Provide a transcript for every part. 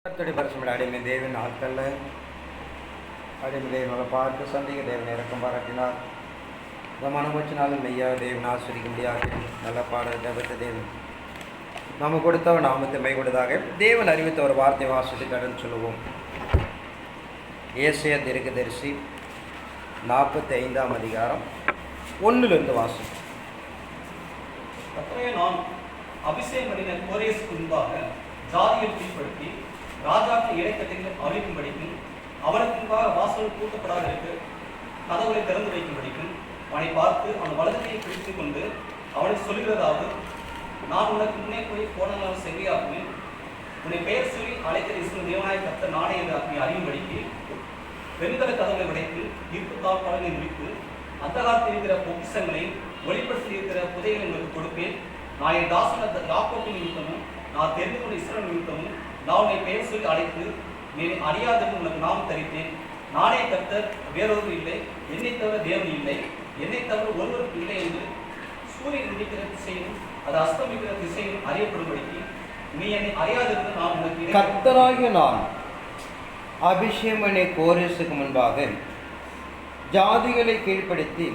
கர்த்தருடைய பரிசுத்த அடிமை தேவன் நாட்களில் அடிமை தேவனை பார்த்து சந்திக்க தேவனை இறக்கம் பாராட்டினார். இந்த மனமச்சினாலும் மெய்யா தேவன் ஆஸ்வதிக்க முடியாது. நல்ல பாடல் ஜபத்த தேவன் நம்ம கொடுத்தவர் நாமத்தை மை கொடுத்தாக தேவன் அறிவித்த ஒரு வார்த்தை வாசித்து கடன் சொல்லுவோம். ஏசாயா தீர்க்கதரிசி 45ஆம் அதிகாரம் 1 வாசிக்கும். நான் அபிஷேகம் பண்ணின கோரேசுக்கு முன்பாக ஜாதியை கீழ்ப்படுத்தி ராஜாக்கள் இடைக்கட்டைகளை அழிக்கும்படிக்கும் அவனுக்கு முன்பாக வாசல் பூட்டப்படாத இருக்கு கதவுகளை திறந்து வைக்கும்படிக்கும் அவனை பார்த்து அவன் வலதுகையை பிடித்துக் கொண்டு அவனை சொல்கிறதாவது, நான் உனக்கு முன்னே போய் போனாலும் செவியாக்குவேன், உன்னை பெயர் சொல்லி அழைக்கிற இஸ்ரவேல் தேவனாய் கர்த்தர் நானே என்று நீ அறியும்படிக்கு வெண்கல கதவுகளை உடைத்து இருப்புத்தாள் பலனை முடித்து அந்த காலத்தில் இருக்கிற பொக்கிஷங்களை வெளிப்படுத்தி இருக்கிற புதைகளை உங்களுக்கு கொடுப்பேன். நான் என் தாசன யாக்கோபின் நிமித்தமும் நான் தெரிந்து கொண்ட இஸ்ரவேல் நிமித்தமும் நான் உன்னை பெயர் சொல்லி அழைத்து நீ அறியாதது உனக்கு நாம் தரித்தேன். நானே கர்த்தர், வேறொரு இல்லை, என்னை தவிர தேவன் இல்லை, என்னை தவிர ஒருவருக்கு இல்லை என்று சூரியன் உதிக்கிற திசையும் அது அஸ்தமிக்கிற திசையும் அறியப்படும்படிக்கு நீ என்னை அறியாதிருந்து நான் உனக்கு கர்த்தராகிய நான் அபிஷேகம் கோரேசுக்கு முன்பாக ஜாதிகளை கீழ்ப்படுத்தி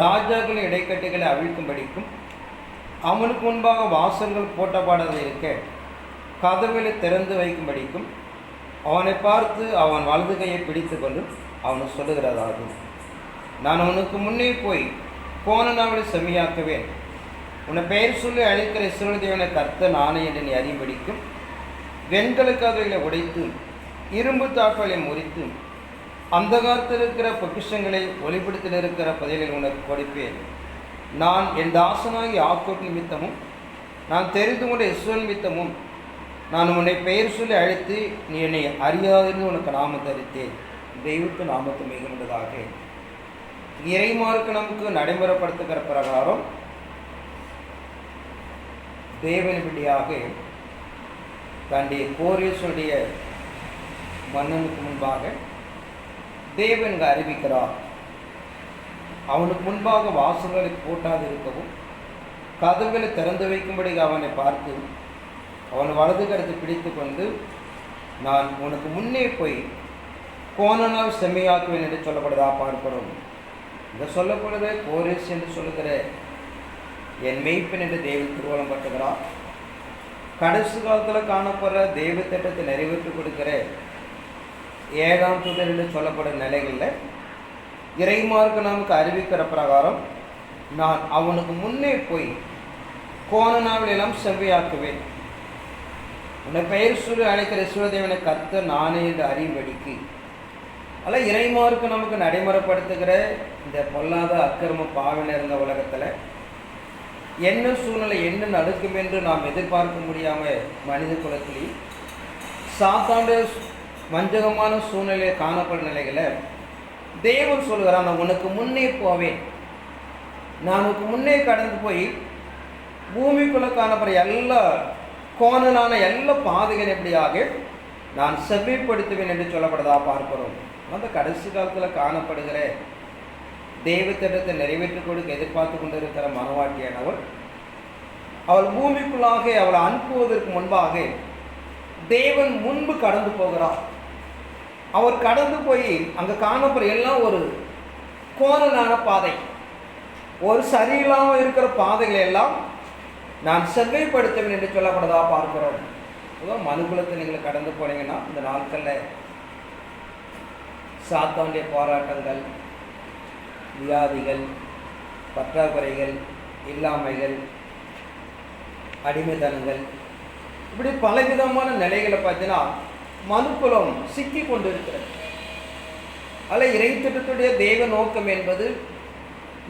ராஜாக்களின் இடைக்கட்டுகளை அவிழ்க்கும்படிக்கும் அவனுக்கு முன்பாக வாசல்கள் போட்டப்பாடாத இருக்க கதவுகளை திறந்து வைக்கும்படிக்கும் அவனை பார்த்து அவன் வலது கையை பிடித்து கொண்டு அவனுக்கு சொல்லுகிறதாகும், நான் உனக்கு முன்னே போய் போன நாவலை செம்மையாக்குவேன், உன்னை பெயர் சொல்லி அழைக்கிற இஸ்ரவேல் தேவனை கர்த்தர் நானே என்று நீ அறியும்படிக்கும் வெண்கல கதவுகளை உடைத்து இரும்பு தாக்கலை முறித்து அந்த காலத்தில் இருக்கிற பொக்கிஷங்களை ஒளிப்படுத்தில் இருக்கிற பதிலில் உனக்கு கொடுப்பேன். நான் என் தாசனாகி யாக்கோப் நிமித்தமும் நான் தெரிந்து கொண்ட இஸ்ரவேல் நிமித்தமும் நான் உன்னை பெயர் சொல்லி அழைத்து நீ என்னை அறியாதிருந்து உனக்கு நாமம் தரித்தேன். தெய்வத்து நாமத்து மிகுந்ததாக இறைமார்க்கு நமக்கு நடைமுறைப்படுத்துகிற பிரகாரம் தேவனிபடியாக தன்னுடைய கோரேசுடைய மன்னனுக்கு முன்பாக தேவன் அறிவிக்கிறார். அவனுக்கு முன்பாக வாசல்களை போட்டாது இருக்கவும் கதவுகளை திறந்து வைக்கும்படி அவனை பார்த்து அவன் வலது கருத்தை பிடித்து கொண்டு நான் உனக்கு முன்னே போய் போன நாள் செம்மையாக்குவேன் என்று சொல்லப்படுதா பார்க்கிறோம். இதை சொல்லப்படுது கோரேஸ் என்று சொல்லுகிற என் மெய்ப்பெண் என்று தேவன் திருவள்ளம் பட்டுகிறார். கடைசி காலத்தில் காணப்படுற தெய்வ திட்டத்தை நிறைவேற்றி கொடுக்கிற 7ஆம் தூதர் என்று சொல்லப்படும் நிலைகளில் இறைமார்க்கு நமக்கு அறிவிக்கிற பிரகாரம் நான் அவனுக்கு முன்னே போய் கோண நாவலெல்லாம் செவ்வையாக்குவேன், உன்னை பெயர் சொல்லி அழைக்கிற இஸ்ரவேல் தேவனை கர்த்தர் நானே என்று அறியும்படிக்கு அல்ல இறைமார்க்கு நமக்கு நடைமுறைப்படுத்துகிற இந்த பொல்லாத அக்கிரம பாவனை இருந்த உலகத்தில் என்ன சூழ்நிலை என்ன நடக்கும் என்று நாம் எதிர்பார்க்க முடியாமல் மனித குலத்திலேயே சாத்தாண்ட வஞ்சகமான சூழ்நிலையை காணப்படும் நிலைகளை தேவன் சொல்கிறான், நான் உனக்கு முன்னே போவேன், நான் உனக்கு முன்னே கடந்து போய் பூமிக்குள்ளே காணப்படுற எல்லா கோணலான எல்லா பாதைகள் எப்படியாக நான் செவ்வைப்படுத்துவேன் என்று சொல்லப்படுதா பார்க்கிறோம். அந்த கடைசி காலத்தில் காணப்படுகிற தெய்வ திட்டத்தை நிறைவேற்றி கொடுக்க எதிர்பார்த்து கொண்டிருக்கிற மனவாட்டியானவள் அவள் பூமிக்குள்ளாக அவளை அனுப்புவதற்கு முன்பாக தேவன் முன்பு கடந்து போகிறார். அவர் கடந்து போய் அங்கே காணப்படுற எல்லாம் ஒரு கோணலான பாதை, ஒரு சரியில்லாமல் இருக்கிற பாதைகளை எல்லாம் நான் செவ்வைப்படுத்துவேன் என்று சொல்லப்படுதா பார்க்கிறோம். அதான் மனுக்குலத்தை நீங்கள் கடந்து போனீங்கன்னா இந்த நாட்களில் சாத்தாண்டிய போராட்டங்கள், வியாதிகள், பற்றாக்குறைகள், இல்லாமைகள், அடிமைத்தனங்கள், இப்படி பலவிதமான நிலைகளை பார்த்தீங்கன்னா மனுக்குலம் சிக்கி கொண்டு இருக்கிறது. அதில் இறைத்திட்டத்துடைய தெய்வ நோக்கம் என்பது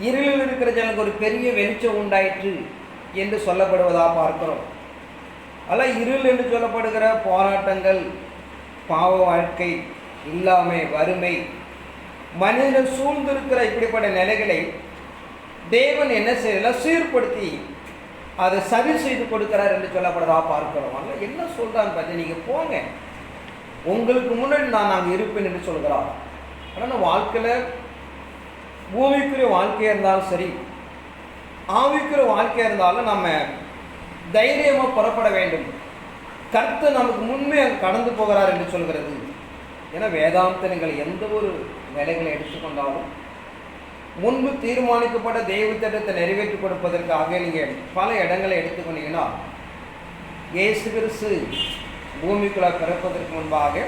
இருளில் இருக்கிற ஜனங்களுக்கு ஒரு பெரிய வெளிச்சம் உண்டாயிற்று என்று சொல்லப்படுவதாக பார்க்கிறோம். அதில் இருள் என்று சொல்லப்படுகிற போராட்டங்கள், பாவ வாழ்க்கை, இல்லாமை, வறுமை, மனிதன் சூழ்ந்திருக்கிற இப்படிப்பட்ட நிலைகளை தேவன் என்ன செய்யல சீர்படுத்தி அதை சரி செய்து கொடுக்கிறார் என்று சொல்லப்படுறதா பார்க்கிறோம். அதனால் என்ன சொல்கிறான்னு பார்த்து நீங்கள் போங்க, உங்களுக்கு முன்னாடி நான் அங்கே இருப்பேன் என்று சொல்கிறார். ஆனால் வாழ்க்கையில் பூமிக்குரிய வாழ்க்கையாக இருந்தாலும் சரி, ஆவிக்குரிய வாழ்க்கையாக இருந்தாலும் நம்ம தைரியமாக புறப்பட வேண்டும். கர்த்தர் நமக்கு முன்பே அங்கே கடந்து போகிறார் என்று சொல்கிறது. ஏன்னா வேதாந்த நீங்கள் எந்த ஒரு நிலைகளை எடுத்துக்கொண்டாலும் முன்பு தீர்மானிக்கப்பட்ட தெய்வ திட்டத்தை நிறைவேற்றி கொடுப்பதற்காக நீங்கள் பல இடங்களை எடுத்துக்கொண்டீங்கன்னா, இயேசு கிறிஸ்து பூமிக்குள்ள பிறப்பதற்கு முன்பாக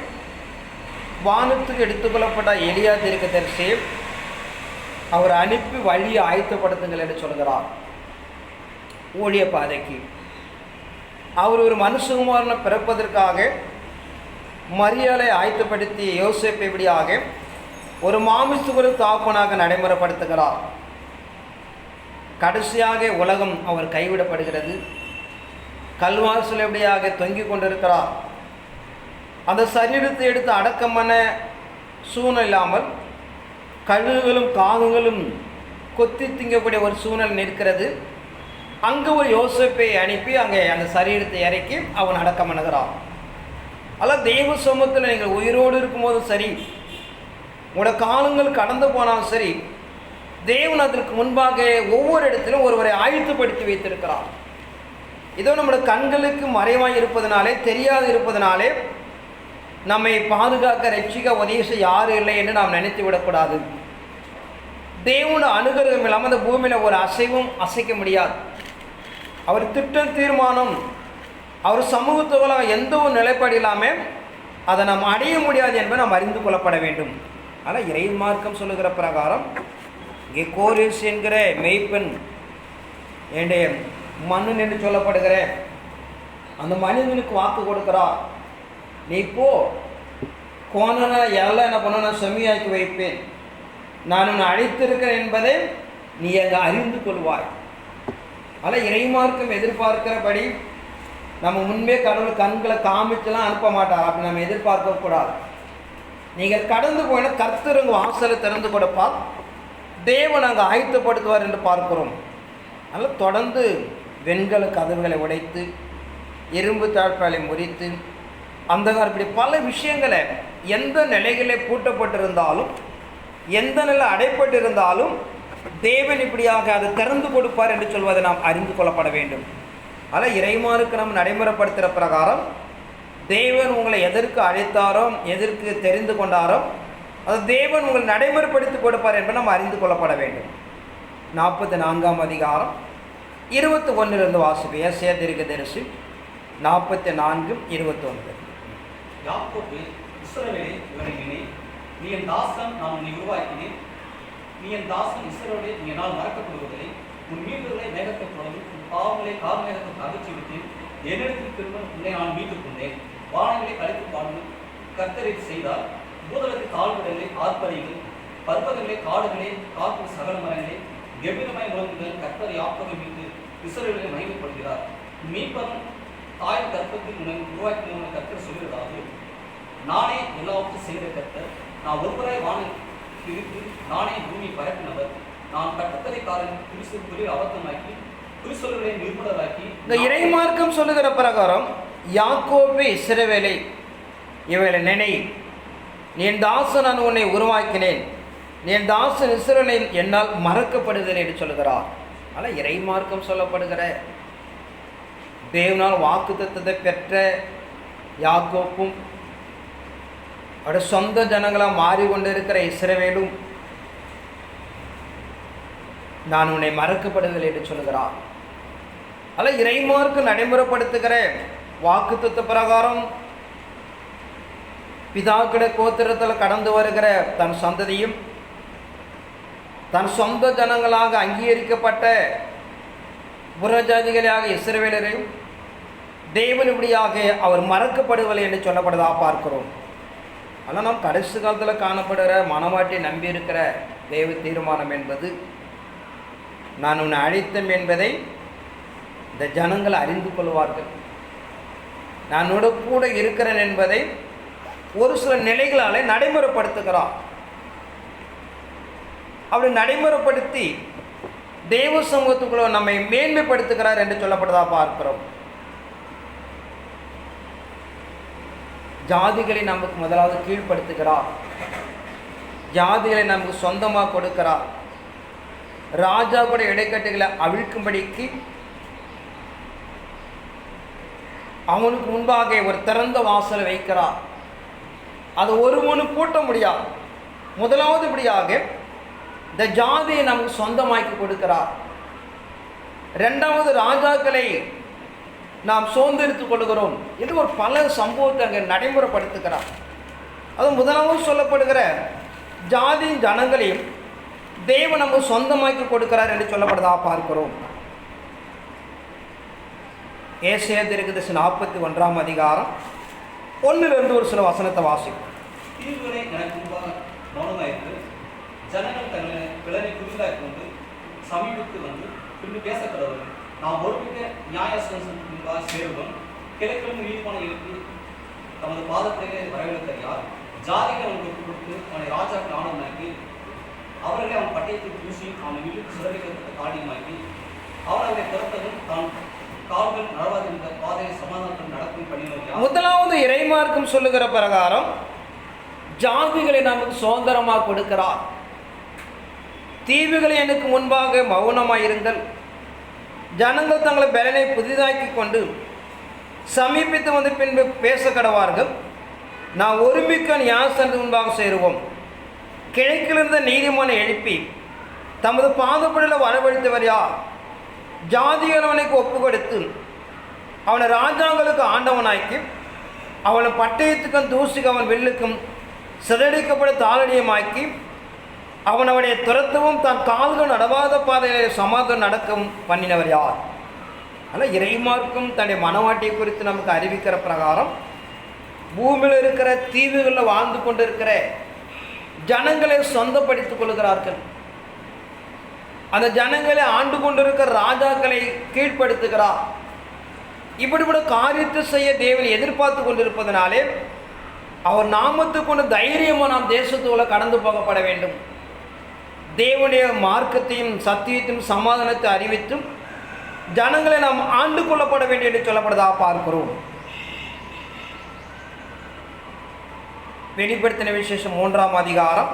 வானத்துக்கு எடுத்துக்கொள்ளப்பட்ட எலியா தீர்க்கதரிசியை அவர் அனுப்பி வழியை ஆயத்தப்படுத்துங்கள் என்று சொல்கிறார். ஊழிய பாதைக்கு அவர் ஒரு மனுஷகுமாரனை பிறப்பதற்காக மரியாதை ஆயத்தப்படுத்திய யோசேப்பை இப்படியாக ஒரு மாமிசுகுரு தாப்பனாக நடைமுறைப்படுத்துகிறார். கடைசியாக உலகம் அவர் கைவிடப்படுகிறது. கல்வாசல் எப்படியாக தொங்கிக் கொண்டிருக்கிறார். அந்த சரீரத்தை எடுத்து அடக்கம் பண்ண சூழ்நிலை இல்லாமல் கழுகுகளும் காகங்களும் கொத்தி திங்கக்கூடிய ஒரு சூழ்நிலை நிற்கிறது. அங்கே ஒரு யோசேப்பை அனுப்பி அங்கே அந்த சரீரத்தை இறக்கி அவன் அடக்கம் பண்ணுகிறான். அல்ல தெய்வ சமூகத்தில் நீங்கள் உயிரோடு இருக்கும்போதும் சரி, உங்களோட காலங்கள் கடந்து போனாலும் சரி, தேவன் அதற்கு முன்பாக ஒவ்வொரு இடத்திலும் ஒருவரை ஆயத்தப்படுத்தி வைத்திருக்கிறார். இதோ நம்முடைய கண்களுக்கு மறைவாய் இருப்பதனாலே, தெரியாது இருப்பதனாலே நம்மை பாதுகாக்க ரட்சிக்க உதவி செய்ய யாரும் இல்லை என்று நாம் நினைத்து விடக்கூடாது. தேவனோட அனுகிரகம் இல்லாமல் அந்த பூமியில் ஒரு அசைவும் அசைக்க முடியாது. அவர் திட்டம் தீர்மானம், அவர் சமூகத்துவ எந்த ஒரு நிலைப்பாடு இல்லாமல் அதை நாம் அடைய முடியாது என்பதை நாம் அறிந்து கொள்ளப்பட வேண்டும். ஆனால் இறை மார்க்கம் சொல்லுகிற பிரகாரம் இங்கே கோரேஸ் என்கிற மெய்ப்பெண் என்னுடைய மன்னன் என்று சொல்லப்படுகிற அந்த மனிதனுக்கு வாக்கு கொடுக்கிறார். நீ போ, கோணனை எல்லாம் என்ன பண்ண நான் செம்மியாக்கி வைப்பேன், நான் உன்னை அழைத்திருக்கிறேன் என்பதை நீ அங்கே அறிந்து கொள்வாய். ஆனால் இறைமார்க்கம் எதிர்பார்க்கிறபடி நம்ம முன்பே கடவுள் கண்களை காமிச்செல்லாம் அனுப்ப மாட்டார். அப்படி நம்ம எதிர்பார்க்கக்கூடாது. நீங்கள் கடந்து போயினா கர்த்தர் உங்கள் வாசலை திறந்து கொடுப்பார், தேவன் அங்கே ஆயத்தப்படுத்துவார் என்று பார்க்கிறோம். அதனால் தொடர்ந்து வெண்கல கதவுகளை உடைத்து இரும்பு தாழ்பாலை முறித்து அந்தகார் இப்படி பல விஷயங்களை எந்த நிலைகளே பூட்டப்பட்டிருந்தாலும் எந்த நிலை அடைப்பட்டிருந்தாலும் தேவன் இப்படியாக அதை திறந்து கொடுப்பார் என்று சொல்வதை நாம் அறிந்து கொள்ளப்பட வேண்டும். அதில் இறைமாருக்கு நம்ம நடைமுறைப்படுத்துகிற பிரகாரம் தேவன் உங்களை எதற்கு அழைத்தாரோ, எதற்கு தெரிந்து கொண்டாரோ, அது தேவன் உங்களை நடைமுறைப்படுத்தி கொடுப்பார் என்பதை நாம் அறிந்து கொள்ளப்பட வேண்டும். 44ஆம் அதிகாரம் 21 வாசிப்பு. ஏசாயா தீர்க்கதரிசி 44:21. யாக்கோபே, இஸ்ரவேலே, இவனை நினை, நீ என் தாசன், நான் உன்னை உருவாக்கினேன். நீ என் தாசன் இஸ்ரவேலே, நீ என்னால் மறக்கப்படுவதில்லை. உன் மீட்புகளை மேகத்தை தொடர்ந்து உன் பாவங்களை கார்மேகத்தை அகற்றி விட்டேன். என்னிடத்தில் திரும்ப உன்னை நான் மீட்டுக் கொண்டேன். வானங்களை கலைத்து பாடுங்கள், கர்த்தரை செய்தார். பூதளத்தில் தாழ்வுகளை ஆர்ப்பரிகள், பர்வதங்களே காடுகளே, காற்று சகல மரங்களே, கம்பீரமாய் முழங்குங்கள். கர்த்தர் யாக்கோபை மீட்டு இஸ்ரவேலை மகிமைப்படுகிறார். மீட்பரும் தாய் கர்ப்பத்தில் உன்னை உருவாக்கின கர்த்தர் சொல்கிறதாவது, நானே எல்லாவற்றையும் செய்கிற கர்த்தர், நான் ஒருவராய் வானம் பிரித்து நானே பூமி பரப்பினவர், நான் கட்டத்தரைக்காரன் குறில் அபத்தமாக்கி குறிசொல்களை நிர்மூலராக்கி. இந்த இறைமார்க்கம் சொல்லுகிற பிரகாரம் யாக்கோபே, இஸ்ரவேலை, இவளை நினை, நீ என் தாசன், நான் உன்னை உருவாக்கினேன், நீ என் தாசன் இஸ்ரவேலை என்னால் மறக்கப்படுதல் என்று சொல்லுகிறார். ஆனால் இறைமார்க்கம் சொல்லப்படுகிற தேவனால் வாக்குத்தத்தத்தை பெற்ற யாக்கோப்பும் அவருடைய சொந்த ஜனங்களாக மாறிக்கொண்டிருக்கிற இஸ்ரவேலும் நான் உன்னை மறக்கப்படுதல் என்று சொல்லுகிறார். அல்ல இறைமார்க்கு நடைமுறைப்படுத்துகிற வாக்குத்தத்த பிரகாரம் பிதாக்கிட கோத்திரத்தில் கடந்து வருகிற தன் சந்ததியும் தன் சொந்த ஜனங்களாக அங்கீகரிக்கப்பட்ட புறஜாதிகளாக இஸ்ரவேலரையும் தேவன் இப்படியாக அவர் மறக்கப்படுவதில்லை என்று சொல்லப்படுவதாக பார்க்கிறோம். ஆனால் நாம் கடைசி காலத்தில் காணப்படுகிற மனவாட்டி நம்பியிருக்கிற தேவ தீர்மானம் என்பது நான் உன்னை அழைத்தேன் என்பதை இந்த ஜனங்கள் அறிந்து கொள்வார்கள். நான் கூட இருக்கிறேன் என்பதை ஒரு சில நிலைகளாலே நடைமுறைப்படுத்துகிறார். அப்படி நடைமுறைப்படுத்தி தேவ சமூகத்துக்குள்ள நம்மை மேன்மைப்படுத்துகிறார் என்று சொல்லப்படுவதாக பார்க்கிறோம். ஜாதிகளை நமக்கு முதலாவது கீழ்ப்படுத்துகிறார், ஜாதிகளை நமக்கு சொந்தமாக கொடுக்கிறார், ராஜாவுடைய இடைக்கட்டுகளை அவிழ்க்கும்படிக்கு அவனுக்கு முன்பாக ஒரு திறந்த வாசலை வைக்கிறார். அது ஒருவனும் பூட்ட முடியாது. முதலாவது இப்படியாக இந்த ஜாதியை நமக்கு சொந்தமாக்கி கொடுக்கிறார். இரண்டாவது ராஜாக்களை நாம் சுதந்திரித்துக் கொள்கிறோம். இது ஒரு பல சம்பவத்தை அங்கே நடைமுறைப்படுத்துகிறார். அது முதலாவது சொல்லப்படுகிற ஜாதியின் ஜனங்களையும் தேவன் நமக்கு சொந்தமாக்கி கொடுக்கிறார் என்று சொல்லப்படுதா பார்க்கிறோம். ஏசாயா தீர்க்கதரிசி 41 அதிகாரம் 1 ஒரு சில வசனத்தை வாசிக்கும். தீவுகளை எனக்கு முன்பாக மௌனமாயிருக்கு, ஜனங்கள் தங்களை பிளரை புதிதாய் கொண்டு சமீபத்து வந்து பின்பு பேசப்படுவது. நாம் ஒருமிக்க நியாயசனத்துக்கு முன்பாக சேருவோம். கிழக்கிலும் நீதிமான எழுப்பி தமது பாதத்திலே வரவேற்ற யார்? ஜாதிகள் அவனுக்கு கொடுத்து அவனை ராஜாக்கள் ஆனவனாக்கி அவர்களை அவன் பட்டயத்தை பூசி அவன் வீட்டுக்கு சிறப்பிக்கப்பட்ட காரியமாக்கி அவன் அவனை பிறத்ததும் தான் கால்கள் நடவாதிருந்த பாதையை சமாதானத்தில் நடக்கும் பண்ணினார். முதலாவது இறைமார்க்கம் சொல்லுகிற பிரகாரம் ஜாதிகளை நமக்கு சுதந்திரமாக கொடுக்கிறார். தீவுகளை எனக்கு முன்பாக மௌனமாயிருங்கள், ஜனங்கள் தங்களை பலனை புதிதாக்கி கொண்டு சமீபித்து வந்து பின்பு பேச கடவார்கள். நான் ஒருமிக்க நியாயசனத்துக்கு முன்பாக சேருவோம். கிழக்கிலிருந்த நீதிமானை எழுப்பி தமது பாதப்படியில் வரவழைத்தவர் யார்? ஜாதிகள் அவனுக்கு ஒப்பு கொடுத்து அவனை ராஜாங்களுக்கு ஆண்டவனாக்கி அவனை பட்டயத்துக்கும் தூசிக்கு அவன் வில்லுக்கும் சிதறடிக்கப்பட தாளடியமாக்கி அவனுடைய துரத்தவும் தான் கால்கள் நடவாத பாதையை சமாதானம் நடக்கும் பண்ணினவர் யார்? ஆனால் இறைமார்க்கும் தன்னுடைய மனவாட்டியை குறித்து நமக்கு அறிவிக்கிற பிரகாரம் பூமியில் இருக்கிற தீவுகளில் வாழ்ந்து கொண்டிருக்கிற ஜனங்களை சொந்தப்படுத்திக் கொள்கிறார்கள். அந்த ஜனங்களை ஆண்டு கொண்டிருக்கிற ராஜாக்களை கீழ்ப்படுத்துகிறார். இப்படிப்பட்ட காரியத்தை செய்ய தேவன் எதிர்பார்த்து கொண்டிருப்பதனாலே அவர் நாமத்துக்கு கொண்டு தைரியமாக நாம் தேசத்துக்குள்ள கடந்து போகப்பட வேண்டும். தேவனுடைய மார்க்கத்தையும் சத்தியத்தையும் சமாதானத்தை அறிவித்தும் ஜனங்களை நாம் ஆண்டு கொள்ளப்பட வேண்டும் என்று சொல்லப்படுதா பார்க்கிறோம். வெளிப்படுத்தின விசேஷம் 3 அதிகாரம்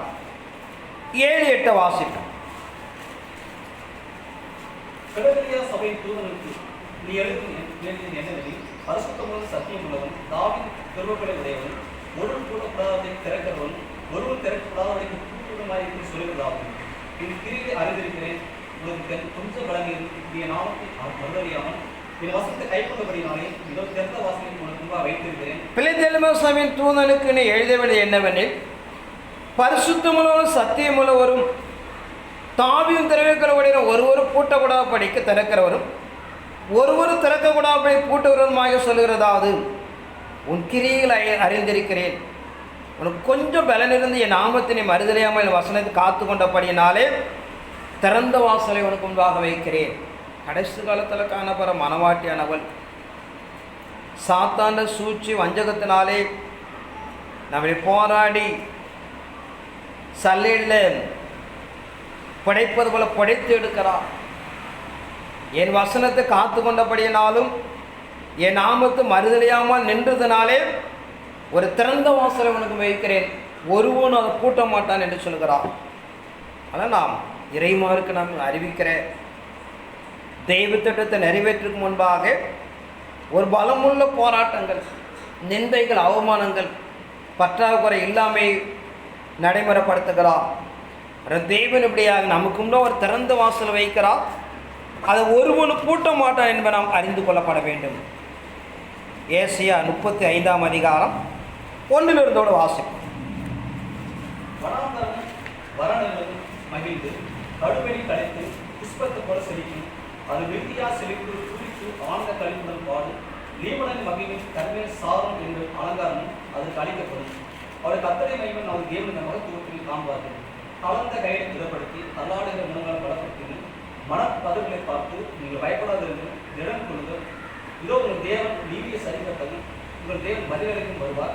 7-8 வாசிப்போம். பிலதெல்பியா சபையின் தூதனுக்கு நீ எழுதும் என்னவெனில், பரிசுத்தமுள்ள சத்தியம் உள்ளவன், தாவீது கிருபைகளை உடையவன், ஒருவன் கூடப்படாததை திறக்கிறவன், ஒருவன் திறக்கப்படாததை கூட்டுமாய் சொல்லுவதாகும். என் கிரியை அறிந்திருக்கிறேன், உனக்கு கொஞ்சம் பலனில் என் நாமத்தை மறுதறியாமல் என் வசனத்தை கைக்கொண்டபடினாலே இதோ திறந்த வாசலை உனக்கு முன்பாக வைத்திருக்கிறேன். பிலதெல்பியா சபையின் தூதனுக்கு நீ எழுத வேண்டியது என்னவெனில், பரிசுத்தமுள்ளவரும் சத்தியமுள்ளவரும் தாவியும் திறவைக்கிறவருடைய ஒருவர் பூட்டக்கூடாதபடிக்கு திறக்கிறவரும் ஒருவர் திறக்கக்கூடாதபடி பூட்டுகிறவருமாக சொல்லுகிறதாவது, உன் கிரிகளை அறிந்திருக்கிறேன், உனக்கு கொஞ்சம் பலனிருந்து என் நாமத்தினை மறுதறியாமல் என் வசனத்தை காத்து கொண்டபடியினாலே திறந்த வாசலை உனக்கு முன்பாக வைக்கிறேன். கடைசி காலத்தில் காணப்படுற மனவாட்டியானவள் சாத்தாண்ட சூழ்ச்சி வஞ்சகத்தினாலே நம்மளை போராடி சல்லையில் படைப்பது போல படைத்து எடுக்கிறார். என் வசனத்தை காத்து கொண்டபடியினாலும் என் நாமத்து மறுதலையாமல் நின்றதுனாலே ஒரு திறந்த வாசலை உனக்கு வைக்கிறேன், ஒருவனும் அதை பூட்ட மாட்டான் என்று சொல்கிறார். ஆனால் நாம் இறைமாருக்கு நாம் அறிவிக்கிற தெய்வ திட்டத்தை நிறைவேற்றுக்கு முன்பாக ஒரு பலமுள்ள போராட்டங்கள், நிந்தைகள், அவமானங்கள், பற்றாக்குறை இல்லாமை நடைமுறைப்படுத்துகிறார். தேவன் இப்படியாக நமக்கு முன்னே ஒரு திறந்த வாசல் வைக்கிறார், அதை ஒருவனும் பூட்ட மாட்டான் என்பதை நாம் அறிந்து கொள்ளப்பட வேண்டும். ஏசாயா 35 அதிகாரம் 1 வாசிப்போம். வரணங்களும் மகிழ்ந்து கடுவெளி கலைத்து புஷ்பத்தை போல செழிக்கும், அது விருத்தியா செழித்து துடித்து ஆனந்த கழிப்புடன் பாடும். லீபனின் மகிழும் கண்மேல் சாரும் என்ற அலங்காரமும் அது அளிக்கப்படும். அவருடைய கத்தரை மகிமன் அவர் தேவனுடைய மகத்துவத்தில் காண்பார்கள். கலந்த கையை திடப்படுத்தி தள்ளாடுகிற முகங்களை பலப்படுத்தி மனப்பதர்களை பார்த்து நீங்கள் பயப்படாதிருந்து திடம் கொள்ளுங்கள். இதோ உங்கள் தேவன் நீதியை சரிகட்டது, உங்கள் தேவன் பதிலளிக்கும் வருவார்,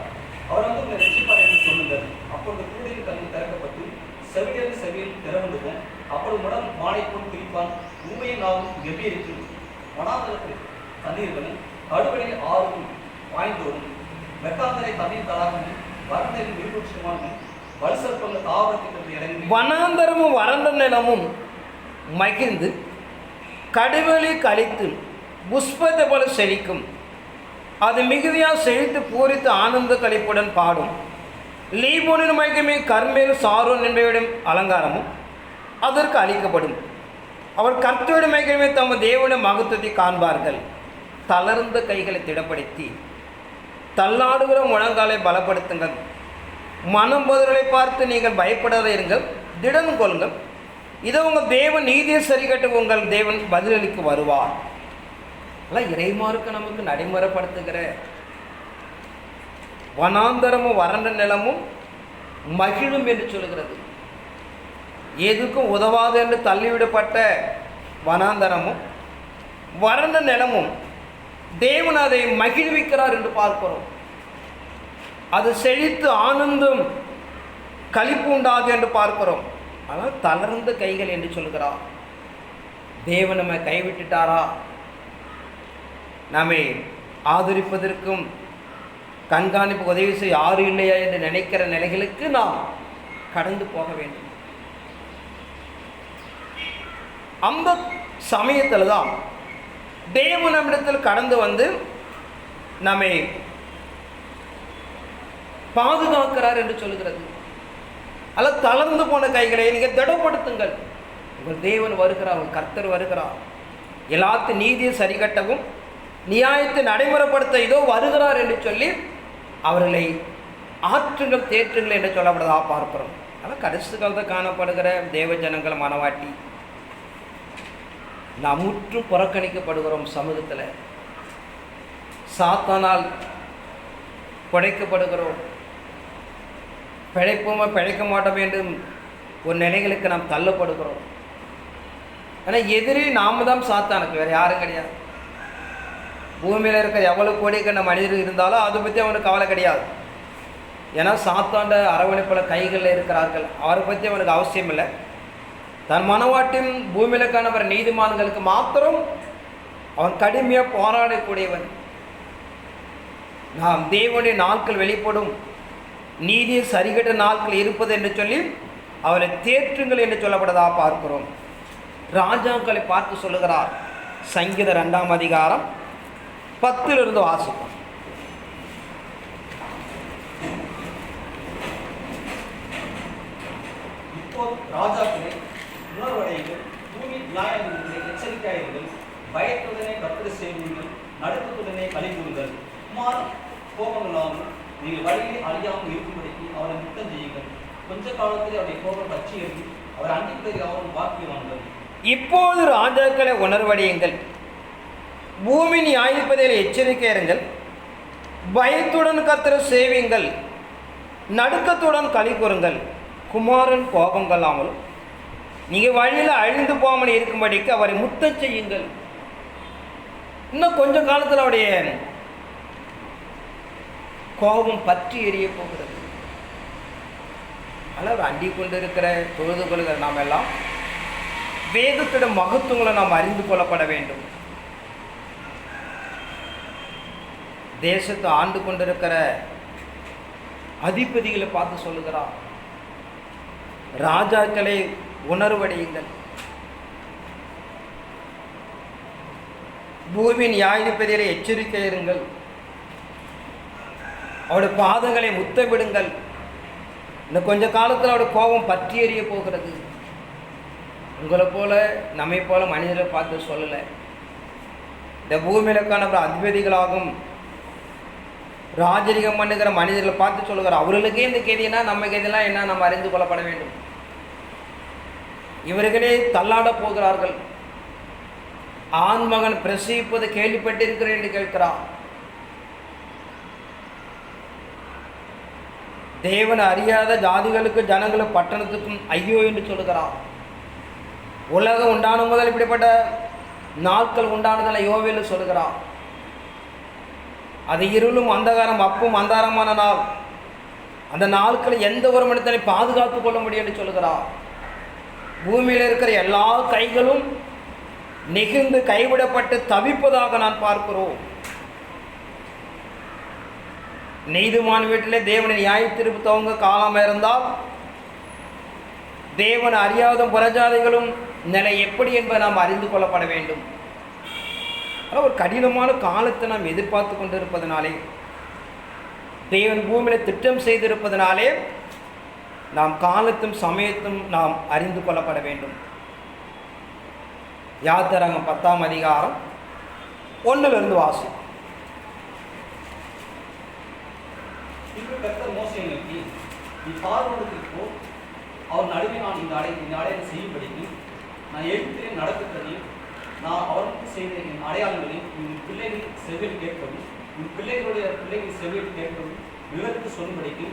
அவர் வந்து உங்களை ரட்சிப்பார் என்று சொல்லுங்கள். அப்பொழுது கூடையின் கண்ணில் திறக்கப்பட்டு செவியல் செவியில் திறவுண்டுவோம். அப்பொழுது முடம் மானை போல் பிரிப்பான், உண்மையை நாவும் கெபியரிக்கும். வனாந்தரத்தில் தண்ணீர்களும் கடுவெளியில் ஆறும் வாய்ந்தோடும், வெட்டாந்தரை தண்ணீர் தடாகமும் வறண்டையில் விருட்சமானும் வலுசற்பங்கள் தாவரத்திற்கு இறங்கி வனாந்தரமும் வறண்ட நிலமும் மகிழ்ந்து கடுவெளி கழித்து புஷ்பத்தை போல செழிக்கும். அது மிகுதியாக செழித்து பூரித்து ஆனந்த களிப்புடன் பாடும். லீபோனின் மகிமை கர்மேல் சாரோன் என்பவரிடம் அலங்காரமும் அதற்கு அளிக்கப்படும். அவர் கர்த்தருடைய மகிமை தமது தேவனுடைய மகத்துவத்தை காண்பார்கள். தளர்ந்த கைகளை திடப்படுத்தி தள்ளாடுகிற முழங்காலை பலப்படுத்துங்கள். மனம் பதில்களை பார்த்து நீங்கள் பயப்படாத இருங்கள், திடன் கொள்ளுங்கள். இதை உங்கள் தேவன் நீதியை சரிகட்டு உங்கள் தேவன் பதிலளிக்கு வருவார். எல்லாம் இறைமாருக்கு நமக்கு நடைமுறைப்படுத்துகிற வனாந்தரமும் வறண்ட நிலமும் மகிழும் என்று சொல்கிறது. எதுக்கும் உதவாது என்று தள்ளிவிடப்பட்ட வனாந்தரமும் வறண்ட நிலமும் தேவன் அதை மகிழ்விக்கிறார் என்று பார்க்கிறோம். அது செழித்து ஆனந்தம் களிப்பு உண்டாது என்று பார்க்கிறோம். ஆனால் தளர்ந்த கைகள் என்று சொல்கிறார். தேவன் நம்மை கைவிட்டுட்டாரா? நம்மை ஆதரிப்பதற்கும் கண்காணிப்பு உதவி செய்ய யாரும் இல்லையா என்று நினைக்கிற நிலைகளுக்கு நாம் கடந்து போக வேண்டும். அந்த சமயத்தில் தான் தேவன் நம்மிடத்தில் கடந்து வந்து நம்மை பாதுகாக்கிறார் என்று சொல்கிறது. அல்ல, தளர்ந்து போன கைகளை நீங்கள் திடப்படுத்துங்கள். உங்கள் தேவன் வருகிறார், உங்கள் கர்த்தர் வருகிறார். எல்லாத்தையும் நீதியை சரிகட்டவும் நியாயத்தை நடைமுறைப்படுத்த இதோ வருகிறார் என்று சொல்லி அவர்களை ஆற்றுங்கள் தேற்றுங்கள் என்று சொல்லப்படுறதா பார்க்கிறோம். ஆனால் கடைசி காலத்தில் காணப்படுகிற தேவ ஜனங்கள் மனவாட்டி நாம் முற்றும் புறக்கணிக்கப்படுகிறோம். சமூகத்தில் சாத்தானால் படைக்கப்படுகிறோம். பிழைப்போமா பிழைக்க மாட்டோம் என்று ஒரு நிலைகளுக்கு நாம் தள்ளப்படுகிறோம். ஆனால் எதிரி நாம தான் சாத்தானுக்கு, வேறு யாரும் கிடையாது. பூமியில் இருக்கிற எவ்வளோ கோடிக்கண்ட மனிதர்கள் இருந்தாலும் அதை பற்றி அவனுக்கு கவலை கிடையாது. ஏன்னா சாத்தாண்ட அரவணைப்பில் கைகளில் இருக்கிறார்கள். அவரை பற்றி அவனுக்கு அவசியம் இல்லை. தன் மனவாட்டின் பூமியில் காணப்படுற நீதிமான்களுக்கு மாத்திரம் அவன் கடுமையாக போராடக்கூடியவன். நாம் தேவனுடைய நாட்கள் வெளிப்படும், நீதியை சரிகட்ட நாட்கள் இருப்பது என்று சொல்லி அவரை தேற்றுங்கள் என்று சொல்லப்படதா பார்க்கிறோம். ராஜாக்களை பார்த்து சொல்லுகிறார். சங்கீதம் 2ஆம் அதிகாரம் 10 வாசிப்போம். இப்போது ராஜாக்களே உணர்வடையுங்கள், பூமி நியாயங்களை எச்சரிக்கையாயிருங்கள், பயத்துடனே கர்த்தரை சேவியுங்கள், நடுக்கத்துடனே களி கூறுங்கள். குமார் கோபங்களாமல் நீங்கள் வழியை அழியாமல் இருக்கும்படிக்கு அவரை முத்தம் செய்யுங்கள். கொஞ்ச காலத்தில் அவருடைய கோபம் பற்றி எழுதி அவர் அன்றைக்கு அவரும் வாக்கியவான்கள். இப்போது ராஜாக்களை உணர்வடையுங்கள், பூமி நியாயிப்பதில் எச்சரிக்கை இருங்கள், பயத்துடன் கர்த்தரை சேவியுங்கள், நடுக்கத்துடன் களி கூறுங்கள். குமாரன் கோபங்களாமலும் நீங்கள் வழியில் அழிந்து போகாமல் இருக்கும்படிக்கு அவரை முத்தம் செய்யுங்கள். இன்னும் கொஞ்ச காலத்தில் அவருடைய கோபம் பற்றி எரிய போகிறது. ஆனால் அவர் அண்டிக் கொண்டிருக்கிற தொழுது கொள்கிற நாம் எல்லாம் வேதத்திட மகத்துவங்களை நாம் அறிந்து கொள்ளப்பட வேண்டும். தேசத்தை ஆண்டு கொண்டிருக்கிற அதிபதிகளை பார்த்து சொல்லுகிறார், ராஜாக்களை உணர்வடையுங்கள், பூமியின் நியாயாதிபதிகளை எச்சரிக்கை இருங்கள், அவருடைய பாதங்களை முத்தமிடுங்கள். இன்னும் கொஞ்ச காலத்தில் அவருடைய கோபம் பற்றி எறிய போகிறது. உங்களை போல நம்மை போல மனிதரை பார்த்து சொல்லலை. இந்த பூமியில் காணப்படுற அதிபதிகளாகும் ராஜரிகம் பண்ணுகிற மனிதர்களை பார்த்து சொல்லுகிறார், அவர்களுக்கே இந்த கேதினா நம்ம கேதிலாம் என்ன நம்ம அறிந்து கொள்ளப்பட வேண்டும். இவர்களே தள்ளாட போகிறார்கள். ஆண் மகன் பிரசவிப்பது கேள்விப்பட்டிருக்கிறேன் என்று கேட்கிறார். தேவனை அறியாத ஜாதிகளுக்கு ஜனங்களுக்கு பட்டணத்துக்கும் ஐயோ என்று சொல்லுகிறார். உலகம் உண்டான முதல் இப்படிப்பட்ட நாட்கள் உண்டானதில் யோவேல் சொல்லுகிறார். அது இருளும் அந்தகாரம் அப்பும் அந்தாரமான நாள். அந்த நாட்களை எந்த ஒரு மனிதனை பாதுகாத்து கொள்ள முடியும் என்று சொல்லுகிறார். பூமியில் இருக்கிற எல்லா கைகளும் நெகிழ்ந்து கைவிடப்பட்டு தவிப்பதாக நான் பார்க்கிறோம். நீதிமான் வீட்டிலே தேவனை நியாயத்தீர்ப்பு காலம் இருந்தால் தேவன் அறியாத புறஜாதிகளும் நிலை எப்படி என்பதை நாம் அறிந்து கொள்ளப்பட வேண்டும். ஆனால் ஒரு கடினமான காலத்தை நாம் எதிர்பார்த்து கொண்டு இருப்பதனாலே, தேவன் பூமியில் திட்டம் செய்திருப்பதனாலே நாம் காலத்தும் சமயத்தும் நாம் அறிந்து கொள்ளப்பட வேண்டும். யாத்திராகமம் 10ஆம் அதிகாரம் 1 வாசி. பின்பு கர்த்தர் மோசேயை நோக்கி, நீ பார்வோனுக்கு போ, அவர் நடுவே நான் இந்த அடையாளம் செய்யும்படிக்கு நான் எகிப்திலே நடக்கிறதையும் நான் அவருக்கு செய்த என் அடையாளங்களையும் உன் பிள்ளைகளின் செவியில் கேட்கவும் உன் பிள்ளைகளுடைய பிள்ளைகளின் செவியில் கேட்கவும் விவரித்து சொல்லும்படிக்கு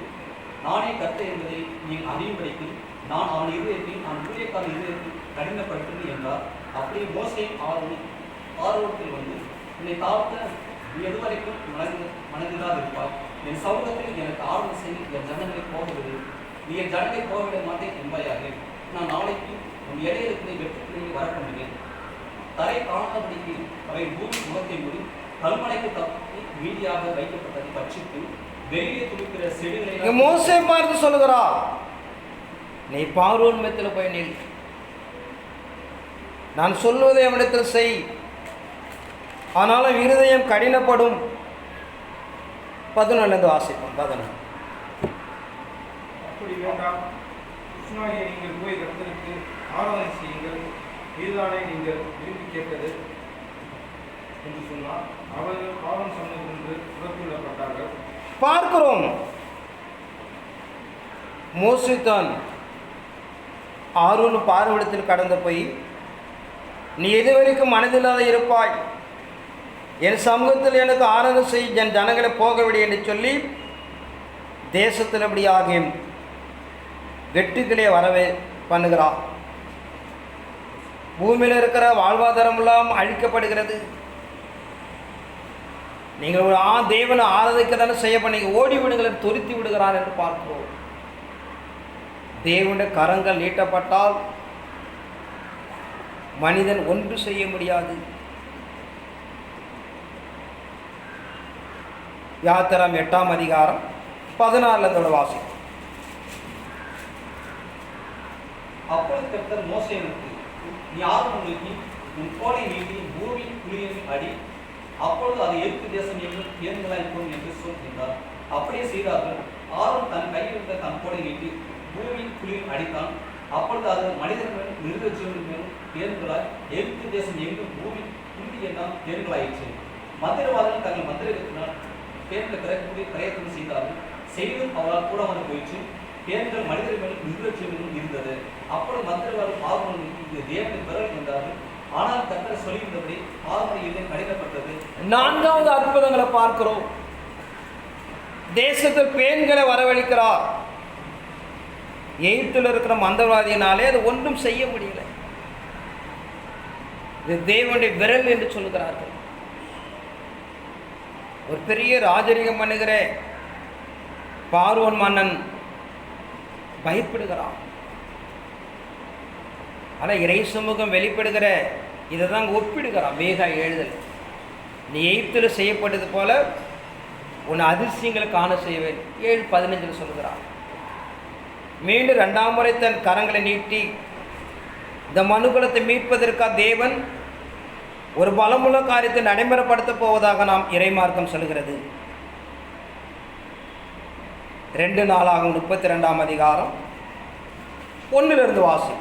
நானே கர்த்தர் என்பதை நீங்கள் அறியும்படிக்கு நான் அவன் இருதயத்தையும் நான் ஊழியக்காரன் இருதயத்தையும் கடினப்படுத்துவேன் என்றார். அப்படியே மோசேயும் பார்வோனிடத்தில் வந்து, என்னை தாழ்த்த நீ எதுவரைக்கும் மனதில்லாது இருப்பாய், என் சமூகத்தில் எனக்கு ஆர்வம் செய்து என் ஜனங்களை போகவிடு, நீ என் ஜனங்களை போகவிட மாட்டேன் என்பாயாக. நான் நாளைக்கு உன் இடையிலுக்கு வெற்றிக்கிளையை வரப்பண்ணுவேன். தரை காணாதபடிக்கு அவை பூமி முகத்தை மூடி கல்மலைக்கு தப்பி மீதியாக வைக்கப்பட்டதை பட்சித்து வெளியே துளிக்கிற செடிகளை மோசே பார்த்து சொல்லுகிறார், நீ பார்வோன் மெத்தில் போய் நில், நான் சொல்வதை அவனிடத்தில் செய், ஆனாலும் இருதயம் கடினப்படும். 11 வாசிப்போம். 11. அப்படி வேண்டாம், இஸ்மாயிலே நீங்கள் போய் கர்த்தருக்கு ஆராதனை செய்யுங்கள், இதுதானே நீங்கள் விரும்பி கேட்டது என்று சொன்னார். அவர்கள் ஆரோன் சொன்னதென்று புறத்துள்ளப்பட்டார்கள். பார்க்கிறோம், மோசே தான் ஆரோன் பார்வையிடத்தில் கடந்து போய், நீ எதுவரைக்கும் மனதில்லாத இருப்பாய், என் சமூகத்தில் எனக்கு ஆராதனை செய், என் ஜனங்களை போகவிடு என்று சொல்லி தேசத்தில் அப்படியாக வெட்டுக்களே வரவே பண்ணுகிறார். பூமியில் இருக்கிற வாழ்வாதாரம் எல்லாம் அழிக்கப்படுகிறது. நீங்கள் ஒரு தேவனை ஆராதிக்க தானே செய்ய பண்ணி ஓடி விடுங்களை துருத்தி விடுகிறார் என்று பார்க்கிறோம். தேவனுடைய கரங்கள் நீட்டப்பட்டால் மனிதன் ஒன்று செய்ய முடியாது. யாத்திராம் 8ஆம் அதிகாரம் 14 வாசி. அப்பொழுது கர்த்தர் மோசேயை நோக்கி, நீ ஆரோனை நோக்கி உன் கோலை நீட்டி பூமி குழியின் அடி, அப்பொழுது அது எகிப்து தேசம் எங்கும் ஏந்துகளாய்ப்போம் என்று சொல் என்றார். அப்படியே செய்தார்கள். ஆரோன் தன் கையில் இருந்த தன் கோலை நீட்டி பூமியின் குழியில் அடித்தான். அப்பொழுது அது மனிதர்கள் மிருக ஜீவன் மேலும் தேர்ந்தலாய் எகிப்து தேசம் எங்கும் பூமி குழி எல்லாம் தேர்ந்தலாயிற்று. மந்திரவாதங்கள் தங்கள் மந்திரத்தினால் பேர்கள் பிறக்கக்கூடிய பிரயத்தனம் செய்தார்கள். செய்தும் அவரால் கூட வந்து போயிற்று. பேர்கள் மனிதர்கள் மேலும் மிருக ஜீவனும் இருந்தது. அப்பொழுது மந்திரவாதம் பார்வோனுக்கு இது தேவனை பிறகு என்றார்கள். ஆனால் கர்த்தர் சொல்லியிருந்தபடி பார்வோனுடைய இதயம் கடினப்பட்டது. 4வது அற்புதங்களை பார்க்கிறோம். தேசத்தில் பேன்களை வரவழைக்கிறார். எகிப்தில் இருக்கிற மந்திரவாதியினாலே அது ஒன்றும் செய்ய முடியல. இது தேவனுடைய விரல் என்று சொல்லுகிறார்கள். ஒரு பெரிய ராஜரீகம் பண்ணுகிற பார்வோன் மன்னன் பயப்படுகிறான். ஆனால் இறை சமூகம் வெளிப்படுகிற இதை தான் ஒப்பிடுகிறான். மேகா எழுதல், நீ எகிப்தில் செய்யப்பட்டது போல உன் அதிசயங்களை காண செய்வேன் 7:15 சொல்கிறான். மீண்டும் 2ஆம் முறை தன் கரங்களை நீட்டி இந்த மனுக்குலத்தை மீட்பதற்காக தேவன் ஒரு பலமுள்ள காரியத்தை நடைமுறைப்படுத்த போவதாக நாம் இறைமார்க்கம் சொல்கிறது. 2 நாளாகும் 32ஆம் அதிகாரம் 1 வாசி.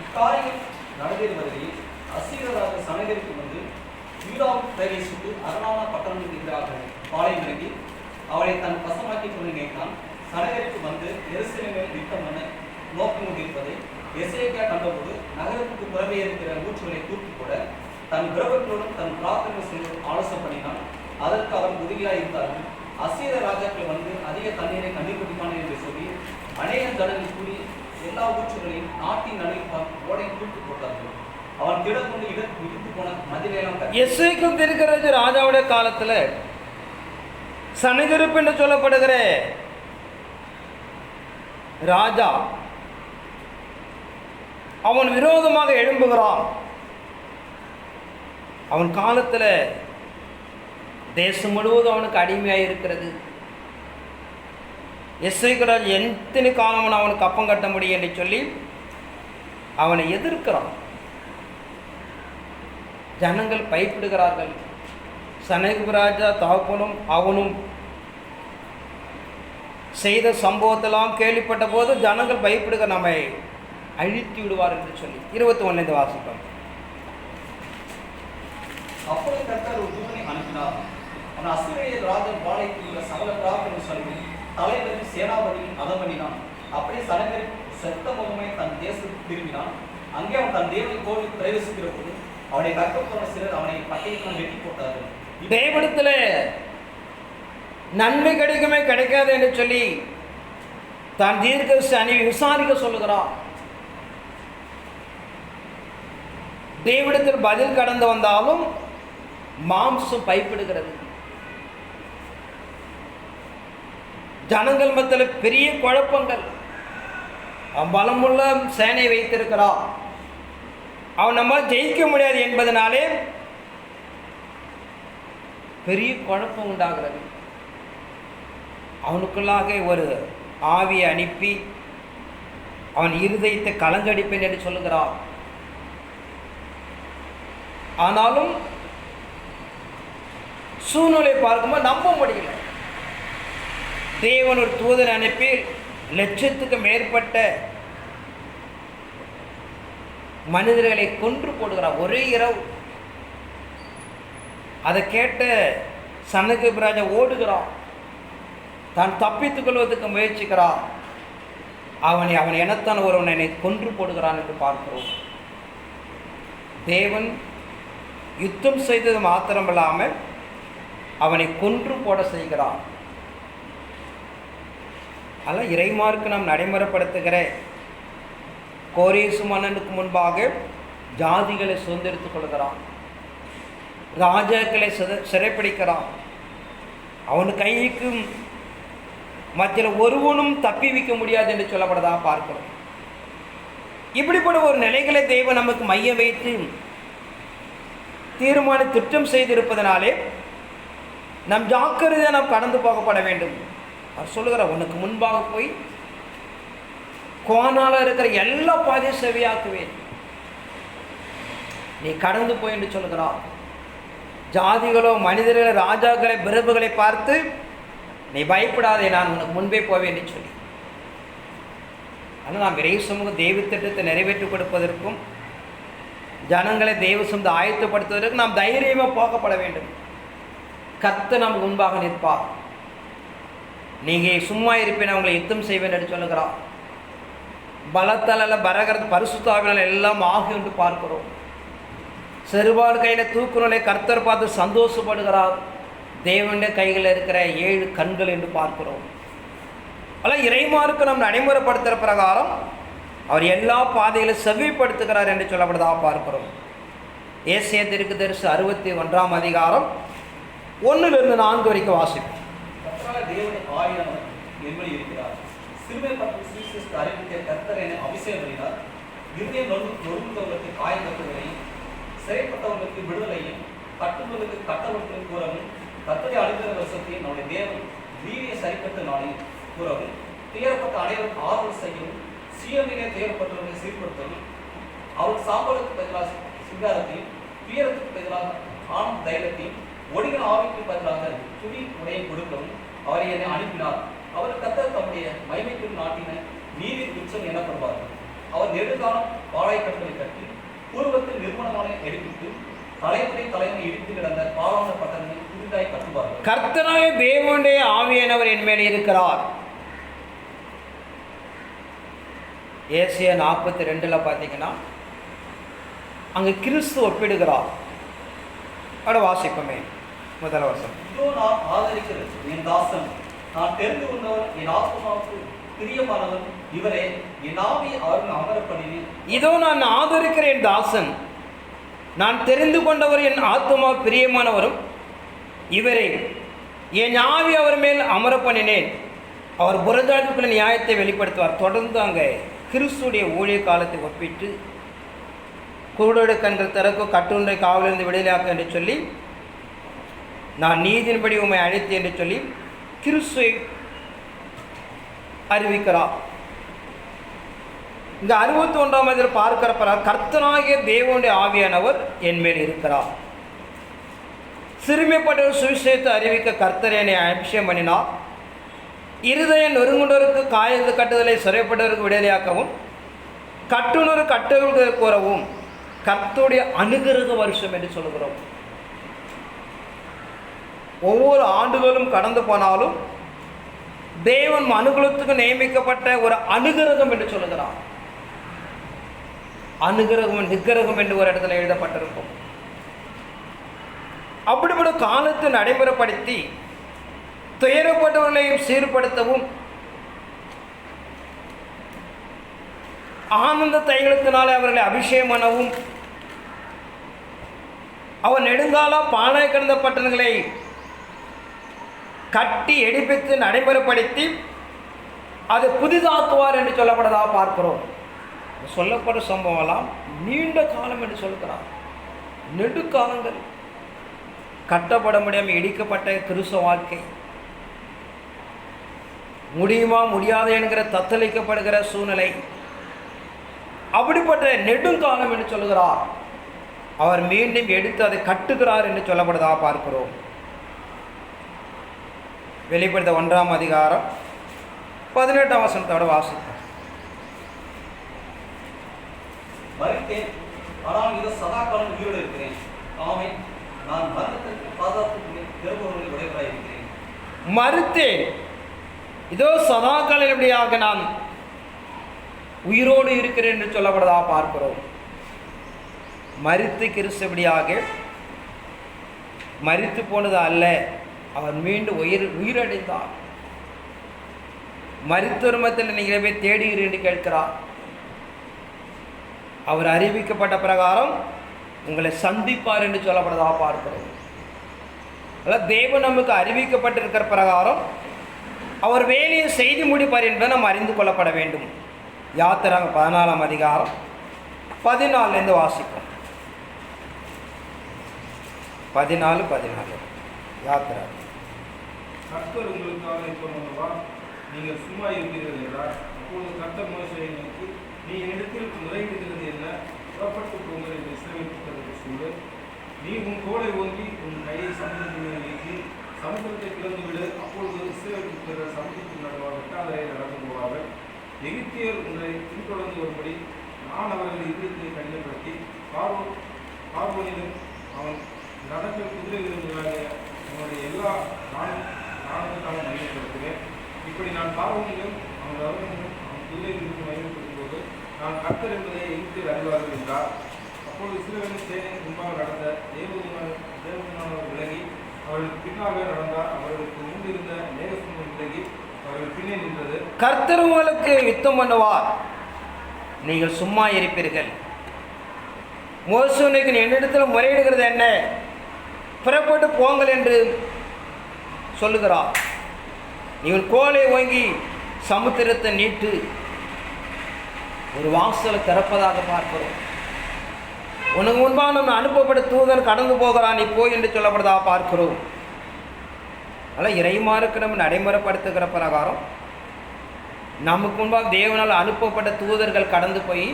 இக்காரியம் நடந்தேறுவதில் அசீரராக சனகருக்கு வந்து யூதாவின் பிரவேசித்து அரணான பட்டணத்துக்கு எதிராக பாளையம் இறங்கி அவளை தன் வசமாக்கிக் கொண்டு நினைத்தான். சனகருக்கு வந்து எருசலேமை யுத்தம் பண்ண நோக்கம் கொண்டிருப்பதை எசேக்கியா கண்டபோது நகரத்துக்கு புறமே இருக்கிற ஊற்றுகளை தூக்கி போட தன் பிரபுக்களுடன் தன் பிரார்த்தனை செய்து ஆலோசனை பண்ணினான். அதற்கு அவர் உதவியாக இருந்தார்கள். அசீர ராஜாக்கள் வந்து அதிக தண்ணீரை கண்டுபிடிப்பான என்று சொல்லி அநேக ஜனங்கள் கூடி எல்லா ஊற்றுகளையும் நாட்டின் நடுவில் ஓடை தூக்கி போட்டார்கள். அவன் திடம் கொண்டு இடித்து போன மதிலையெல்லாம் எசேக்கியா இருக்கிறது ராஜாவுடைய காலத்துல சனகரிப்பு என்று சொல்லப்படுகிற ராஜா அவன் விரோதமாக எழும்புகிறான். அவன் காலத்துல தேசம் முழுவதும் அவனுக்கு அடிமையாக இருக்கிறது. எசேக்கியா எத்தனை காலம் அவனுக்கு அப்பம் கட்ட முடியும் என்று சொல்லி அவனை எதிர்க்கிறான். ஜனங்கள் பயப்படுகிறார்கள். சனேகர் ராஜா தகப்பனும் அவனும் செய்த சம்பவத்தெல்லாம் கேள்விப்பட்ட போது ஜனங்கள் பயப்படுக நம்மை அழித்து விடுவார் என்று சொல்லி 21 வாசிப்போம். அப்பொழுது கர்த்தர் ஒரு தூதனை அனுப்பினார். அவன் அசீரியர் ராஜன் பாளையத்தில் உள்ள சகல பிராபுகளும் சொல்லி தலைவரின் சேனாபதியின் அதம் பண்ணினான். அப்படியே சனகரின் செத்த முகமை தன் தேசத்துக்கு திரும்பினான். அங்கே அவன் தன் தேவனை கோவில் பிரவேசிக்கிற போது அவனை கற்கப்போன சிலர் அவனை பட்டயத்தினால் வெட்டி போட்டார்கள். தேவனிடத்தில் நன்மை கிடைக்குமே கிடைக்காது என்று சொல்லி தான் தீர்க்கதரிசி விசாரிக்க சொல்லுகிறான். தேவனிடத்தில் பதில் கடந்து வந்தாலும் மாம்சம் பயப்படுகிறது. ஜனங்கள் மத்தியில் பெரிய குழப்பங்கள். அவன் பலமுள்ள சேனை வைத்திருக்கிறான். அவன் நம்மால் ஜெயிக்க முடியாது என்பதனாலே பெரிய குழப்பம் உண்டாகிறது. அவனுக்குள்ளாக ஒரு ஆவியை அனுப்பி அவன் இருதயத்தை கலங்கடிப்பேன் என்று சொல்லுகிறான். ஆனாலும் சூழ்நிலை பார்க்கும்போது நம்ப முடியல. தேவன் ஒரு தூதன் அனுப்பி லட்சத்துக்கு மேற்பட்ட மனிதர்களை கொன்று போடுகிறார் ஒரே இரவு. அதை கேட்ட சனகரிப் ராஜா ஓடுகிறான். தான் தப்பித்துக் கொள்வதற்கு முயற்சிக்கிறான். அவன் இனத்தான் ஒருவனை கொன்று போடுகிறான் என்று பார்க்கிறோம். தேவன் யுத்தம் செய்தது மாத்திரமில்லாமல் அவனை கொன்று போட செய்கிறான். அதனால் இறைமார்க்கு நாம் நடைமுறைப்படுத்துகிற கோரேசு மன்னனுக்கு முன்பாக ஜாதிகளை சுதந்திரித்துக் கொள்கிறான். ராஜாக்களை சிறைப்பிடிக்கிறான். அவன் கைக்கு மற்ற ஒருவனும் தப்பி வைக்க முடியாது என்று சொல்லப்பட்டதாக பார்க்கிறோம். இப்படிப்பட்ட ஒரு நிலைகளை தேவன் நமக்கு மைய வைத்து தீர்மான திட்டம் செய்திருப்பதனாலே நம் ஜாக்கிரதையாக நாம் கடந்து போகப்பட வேண்டும். அவர் சொல்லுகிறார், உனக்கு முன்பாக போய் கோணால இருக்கிற எல்லா பாதையும் செவியாக்குவேன், நீ கடந்து போய் என்று சொல்லுகிறார். ஜாதிகளோ மனிதர்களோ ராஜாக்களை பிரபுகளை பார்த்து நீ பயப்படாதே, நான் உனக்கு முன்பே போவேன் என்று சொல்லி. ஆனால் நாம் விரைவு சமூக தெய்வ திட்டத்தை நிறைவேற்றி கொடுப்பதற்கும் ஜனங்களை தெய்வ சமூகத்தை ஆயத்தப்படுத்துவதற்கு நாம் தைரியமாக போகப்பட வேண்டும். கர்த்தர் நமக்கு முன்பாக நிற்பார். நீங்கள் சும்மா இருப்பேன், அவங்களை யுத்தம் செய்வேன் என்று சொல்லுகிறார். பலத்தால் பரகிறது பரிசுத்தாவினால் எல்லாம் ஆகும் என்று பார்க்கிறோம். செருபால் கையில் தூக்குநிலை கர்த்தர் பார்த்து சந்தோஷப்படுகிறார். தேவனுடைய கையில் இருக்கிற 7 கண்கள் என்று பார்க்கிறோம். ஆனால் இறைமாருக்கு நாம் நடைமுறைப்படுத்துகிற பிரகாரம் அவர் எல்லா பாதைகளும் செவிப்படுத்துகிறார் என்று சொல்லப்படுவதாக பார்க்கிறோம். ஏசாயா தீர்க்கதரிசி 61 அதிகாரம் 1-4 வரைக்கும் வாசிப்போம். தேவனை ஆயிரம் என்பது இருக்கிறார். சிறுமைப்பட்ட சுவிசேஷத்தை அறிவிக்க கர்த்தர் என்னை அபிஷேகம் பண்ணினார். இருதயம் நொறுங்குகிறவர்களுக்கு காயங்கட்டுவதையும், சிறைப்பட்டவர்களுக்கு விடுதலையும், கட்டுவதற்கு கட்டவர்களுக்கு கூறவும், கர்த்தரை அழிக்கிற வருஷத்தையும் நம்முடைய தேவன் வீரிய சரிக்கட்டு நாளில் கூறவும், துயரப்பட்ட அனைவரும் ஆறுதல் செய்யவும், சீரமையிலே துயரப்பட்டவர்களை சீர்படுத்தவும், அவர் சாம்பலுக்கு பதிலாக சிங்காரத்தையும், துயரத்துக்கு பதிலாக ஆனந்த தைலத்தையும், ஒடிகள் ஆவிக்கு பதிலாக துணி உடையை கொடுக்கவும் அவரை என்னை அனுப்பினார். அவர் கர்த்தர் தம்முடைய மகிமைக்குள் நாட்டின நீதி உச்சம் எனப்படுவார். அவர் நெடுங்காலம் பாழாய்க்கட்டுகளை கட்டி பூர்வத்தில் நிர்மலமான எடுப்பித்து தலைமுறை இடித்து கிடந்த பாழான பட்டணங்களை புதிதாய் கட்டுவார்கள். கர்த்தராய தேவனுடைய ஆவியானவர் என் மேல் இருக்கிறார். ஏசாயா 42 பார்த்தீங்கன்னா அங்கே கிறிஸ்து ஒப்பிடுகிறார். அட வாசிப்பமே முதல் வசனம். இதோ நான் ஆதரிக்கிற என் தாசன், நான் தெரிந்து கொண்டவர், என் ஆத்மாவுக்கு பிரியமானவர் இவரே, என் ஆவியை அவர்கள் அமரப் பண்ணினேன். இதோ நான் ஆதரிக்கிற என் தாசன், நான் தெரிந்து கொண்டவர், என் ஆத்மா பிரியமானவரும் இவரே, என் ஆவி அவர் மேல் அமரப் பண்ணினேன். அவர் புறஜாதிக்குள்ள நியாயத்தை வெளிப்படுத்துவார். தொடர்ந்து அங்கே கிறிஸ்துடைய ஊழிய காலத்தை ஒப்பிட்டு குருடோடு கன்று திறக்கோ கட்டுண்டை காவலிருந்து விடுதலையாக்க என்று சொல்லி, நான் நீதியின்படி உண்மை அழைத்து என்று சொல்லி கிறிஸ்துவை அறிவிக்கிறார். இங்கே 61ஆம் அதில் பார்க்கிற கர்த்தனாகிய தேவனுடைய ஆவியானவர் என் மேல் இருக்கிறார். சிறுமைப்பட்டவர் சுவிசேஷத்தை அறிவிக்க கர்த்தர் என்னை அபிஷேகம் பண்ணினார். இருதயம் நொறுங்குண்டவருக்கு காயத்து கட்டுதலை சிறைப்பட்டவருக்கு விடுதலையாக்கவும் கட்டுணர் கட்டுதல் கூறவும் கர்த்தருடைய அனுகிரக வருஷம் என்று சொல்கிறோம். ஒவ்வொரு ஆண்டுகளும் கடந்து போனாலும் தேவன் மனுகுலத்துக்கு நியமிக்கப்பட்ட ஒரு அனுகிரகம் என்று சொல்லுகிறார். அனுகிரகம் நிக்கிரகம் என்று ஒரு இடத்துல எழுதப்பட்டிருக்கும். அப்படிப்பட்ட காலத்தை நடைமுறைப்படுத்தி துயரப்பட்டவர்களையும் சீர்படுத்தவும் ஆனந்த தைலத்தினாலே அவர்களை அபிஷேகம் பண்ணவும் அவர் நெடுங்கால பாழாய் கிடந்த பட்டணங்களை கட்டி எடுப்பித்து நடைமுறைப்படுத்தி அதை புதிதாக்குவார் என்று சொல்லப்பட்டதாக பார்க்கிறோம். சொல்லப்படும் சம்பவம்லாம் நீண்ட காலம் என்று சொல்கிறார். நெடுக்காலங்கள் கட்டப்பட முடியாமல் இடிக்கப்பட்ட கிறிஸ்தவ வாழ்க்கை முடியுமா முடியாது என்கிற தத்தளிக்கப்படுகிற சூழ்நிலை, அப்படிப்பட்ட நெடுங்காலம் என்று சொல்கிறார். அவர் மீண்டும் எடுத்து அதை கட்டுகிறார் என்று சொல்லப்படுவதாக பார்க்கிறோம். வெளிப்படுத்த 1ஆம் அதிகாரம் 18ஆம் வசனத்தோட வாசிப்போம். மரித்தேன், ஆனால் இதோ சதா காலம் உயிரோடு இருக்கிறேன். ஆமென். நான் மரணத்திற்கு பாதாளத்துக்கு திரும்புவதில் உடையவராய் இருக்கிறேன். மரித்தேன், இதோ சதா காலம் நான் உயிரோடு இருக்கிறேன் என்று சொல்லப்படுவதாக பார்க்கிறோம். மரித்து கிறிஸ்தபடியாக மரித்து போனது அல்ல, அவர் மீண்டும் உயிரடைந்தார். மரித்தொருமத்தில் நீங்கள் போய் தேடுகிறீர் என்று கேட்கிறார். அவர் அறிவிக்கப்பட்ட பிரகாரம் உங்களை சந்திப்பார் என்று சொல்லப்படுவதாக பார்க்கிறோம். அதாவது தேவன் நமக்கு அறிவிக்கப்பட்டிருக்கிற பிரகாரம் அவர் வேலையை செய்து முடிப்பார் என்பதை நாம் அறிந்து கொள்ளப்பட வேண்டும். யாத்திராங்க 14ஆம் அதிகாரம் 14 வாசிப்போம். 14 யாத்திரா. கர்த்தர் உங்களுக்காக இப்போவா நீங்கள் சும்மா இருக்கிறீர்கள் என்றார். அப்பொழுது கர்த்தர் மோசேயை நோக்கி, நீ என்னிடத்தில் முறையிடுகிறது என்ன? புறப்பட்டு போங்கள் என்று இஸ்ரவேலுக்கு சொல்லு. நீ உன் கோலை ஓங்கி உன் கையை சமுத்திரத்தின் நீக்கி சமுத்திரத்தை பிளந்துவிடு. அப்பொழுது இஸ்ரவேலுக்கு சமுத்திரத்தின் நடுவாக வெட்டாந்தரை நடந்து போவார்கள். எகிப்தியர் உங்களை பின்தொடர்ந்து வரும்படி நான் அவர்கள் இருதயத்தை கடினப்படுத்தி பார்வோனிலும் அவன் நடக்க குதிரைகளின் அவனுடைய எல்லா நாணயத்துக்காக மகிமைப்படுத்துவேன். இப்படி நான் பார்வோனிலும் அவன் ரவனிலும் அவன் குதிரைகளுக்கு மகிமைப்படுத்தும் போது நான் கர்த்தர் என்பதை எகிப்தியர் அறிவார்கள் என்றார். அப்பொழுது இஸ்ரவேலின் சேனை முன்பாக நடந்த தேவதூதனானவர் விலகி அவர்களுக்கு பின்னாக நடந்தார். அவர்களுக்கு முன்பிருந்த மேகஸ்தம்பம் விலகி அவர்கள் பின்னே நின்றது. கர்த்தர் உங்களுக்கு யுத்தம் பண்ணுவார், நீங்கள் சும்மா இருப்பீர்கள். மோசேக்கு என்னிடத்தில் முறையிடுகிறது என்ன? புறப்பட்டு போங்கள் என்று சொல்லுகிறார். நீங்கள் கோலை வாங்கி சமுத்திரத்தை நீட்டு ஒரு வாசலை திறப்பதாக பார்க்கிறோம். உனக்கு முன்பாக நம்ம அனுப்பப்பட்ட தூதன் கடந்து போகிறான், நீ போய் என்று சொல்லப்படுறதாக பார்க்கிறோம். அதனால் இறைமாருக்கு நம்ம நடைமுறைப்படுத்துகிற பிரகாரம் நமக்கு முன்பாக தேவனால் அனுப்பப்பட்ட தூதர்கள் கடந்து போய்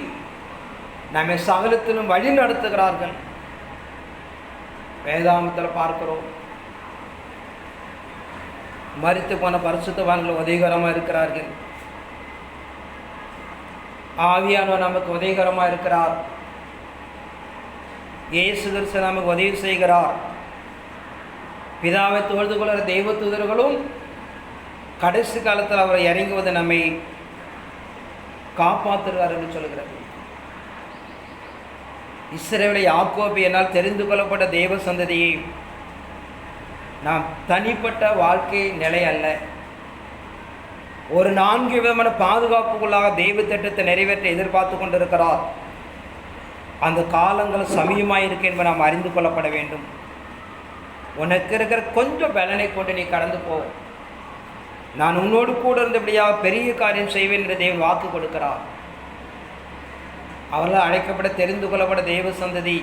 நம்மை சகலத்திலும் வழி நடத்துகிறார்கள். வேதாந்தத்தில் பார்க்கிறோம். மரித்து போன பரிசுத்தவான்கள் உதவிகரமாக இருக்கிறார்கள். ஆவியானவர் நமக்கு உதவிகரமாக இருக்கிறார். இயேசு கிறிஸ்து நமக்கு உதவி செய்கிறார். பிதாவை தொழுது கொள்கிற தெய்வ தூதர்களும் கடைசி காலத்தில் அவரை இறங்குவது நம்மை காப்பாற்றுகிறார் என்று சொல்கிறது. இஸ்ரவேலை யாக்கோபு என்னால் தெரிந்து கொள்ளப்பட்ட தெய்வ சந்ததியை நாம் தனிப்பட்ட வாழ்க்கை நிலை அல்ல, ஒரு 4 விதமான பாதுகாப்புக்குள்ளாக தெய்வ திட்டத்தை நிறைவேற்ற எதிர்பார்த்து கொண்டிருக்கிறார். அந்த காலங்கள் சமயமாக இருக்கு என்பதை நாம் அறிந்து கொள்ளப்பட வேண்டும். உனக்கு இருக்கிற கொஞ்சம் பலனை கொண்டு நீ கடந்து போ, நான் உன்னோடு கூட இருந்தபடியாக பெரிய காரியம் செய்வேன் என்று தேவன் வாக்கு கொடுக்கிறார். அவர்களால் அழைக்கப்பட தெரிந்து கொள்ளப்பட தெய்வ சந்ததி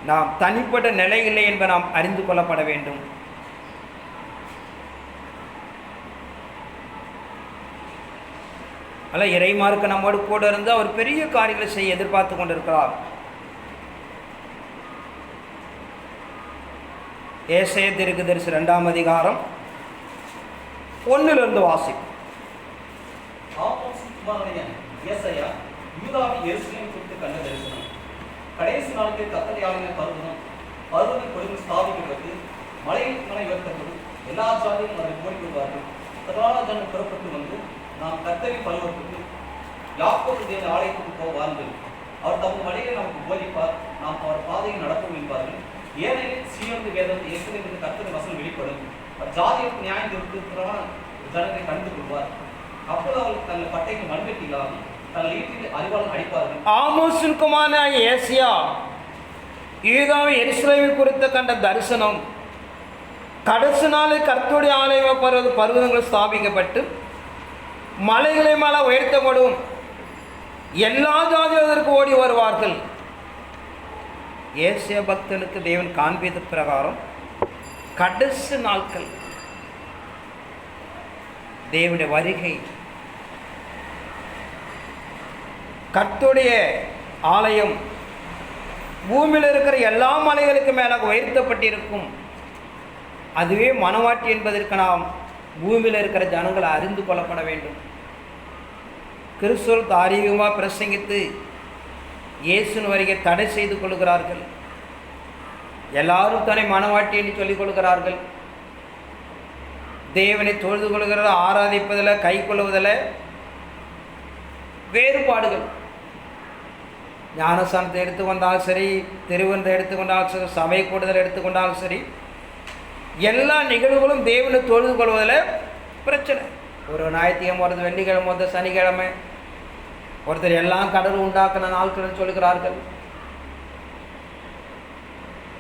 நாம் தனிப்பட்ட நிலை இல்லை என்பதை நாம் அறிந்து கொள்ளப்பட வேண்டும். அல்ல, இறைமார்க்கு நம்மோடு கூட இருந்து அவர் பெரிய காரியங்களை செய்ய எதிர்பார்த்து கொண்டிருக்கிறார். ஏசாயா தீர்க்கதரிசி 2ஆம் அதிகாரம் 1 வாசிப்போம். ஆமோசின் குமாரனாகிய ஏசாயா யூதாவின் எருசலேமை குறித்து கண்ட தரிசனம். கடைசி நாட்களில் கர்த்தருடைய ஆலய பர்வதம் கொடுமை ஸ்தாபிக்கப்பட்டு மலையில் மலை உயர்த்தப்படும். எல்லா ஜாதியும் அதை கோடி கொள்வார்கள். சகல புறப்பட்டு வந்து நாம் கர்த்தரின் பருவத்துக்கு யாக்கோபு தேவன் ஆலயத்துக்கு போவார்கள். அவர் தமது வழியை நமக்கு போதிப்பார். நாம் அவர் பாதையில் நடப்போம் என்பார்கள். ஏனெனில் சீயோனுடைய வேதத்தை எருசலேமிலிருந்து கர்த்தரின் வசனம் வெளிப்படும். ஜாதிகளுக்கு நியாயம் தீர்த்து ஜனங்களை கண்டு கொள்வார். அப்போது அவர்கள் தங்கள் பட்டைக்கு மண்வெட்டிகளாகும் தங்கள் ஈட்டில் அறிவாளன் அடிப்பார்கள். ஆமோசின் குமாரனாகிய ஏசாயா யூதாவின் எருசலேமை குறித்து கண்ட தரிசனம். கடைசி நாளில் கர்த்தருடைய ஆலய பர்வதங்கள் ஸ்தாபிக்கப்பட்டு மலைகளை மேலே உயர்த்தப்படும். எல்லா ஜாதியதற்கு ஓடி வருவார்கள். ஏசாயா பக்தனுக்கு தேவன் காண்பித்த பிரகாரம் கடைசி நாட்கள் தேவனுடைய வருகை, கர்த்தருடைய ஆலயம் பூமியில் இருக்கிற எல்லா மலைகளுக்கு மேலாக உயர்த்தப்பட்டிருக்கும். அதுவே மனவாட்டி என்பதற்கு நாம் பூமியில் இருக்கிற ஜனங்களை அறிந்து கொள்ளப்பட வேண்டும். கிறிஸ்துவ தாரீகமாக பிரசங்கித்து இயேசுவின் வருகை தடை செய்து கொள்கிறார்கள். எல்லாரும் தன்னை மனவாட்டி என்று சொல்லிக் கொள்கிறார்கள். தேவனை தொழுது கொள்கிறத, ஆராதிப்பதில், கை கொள்வதில் வேறுபாடுகள். ஞானஸ்தானத்தை எடுத்துக்கொண்டாலும் சரி, திருவனத்தை எடுத்துக்கொண்டாலும் சரி, சபை கூடுதல் எடுத்துக்கொண்டாலும் சரி, எல்லா நிகழ்வுகளும் தேவனை தொழுது கொள்வதில் பிரச்சனை. ஒரு ஞாயிற்றுக்கிழமை வருது, வெள்ளிக்கிழமை வருது, சனிக்கிழமை ஒருத்தர் எல்லாம் கடவுள் உண்டாக்கின நாட்கள் சொல்லுகிறார்கள்.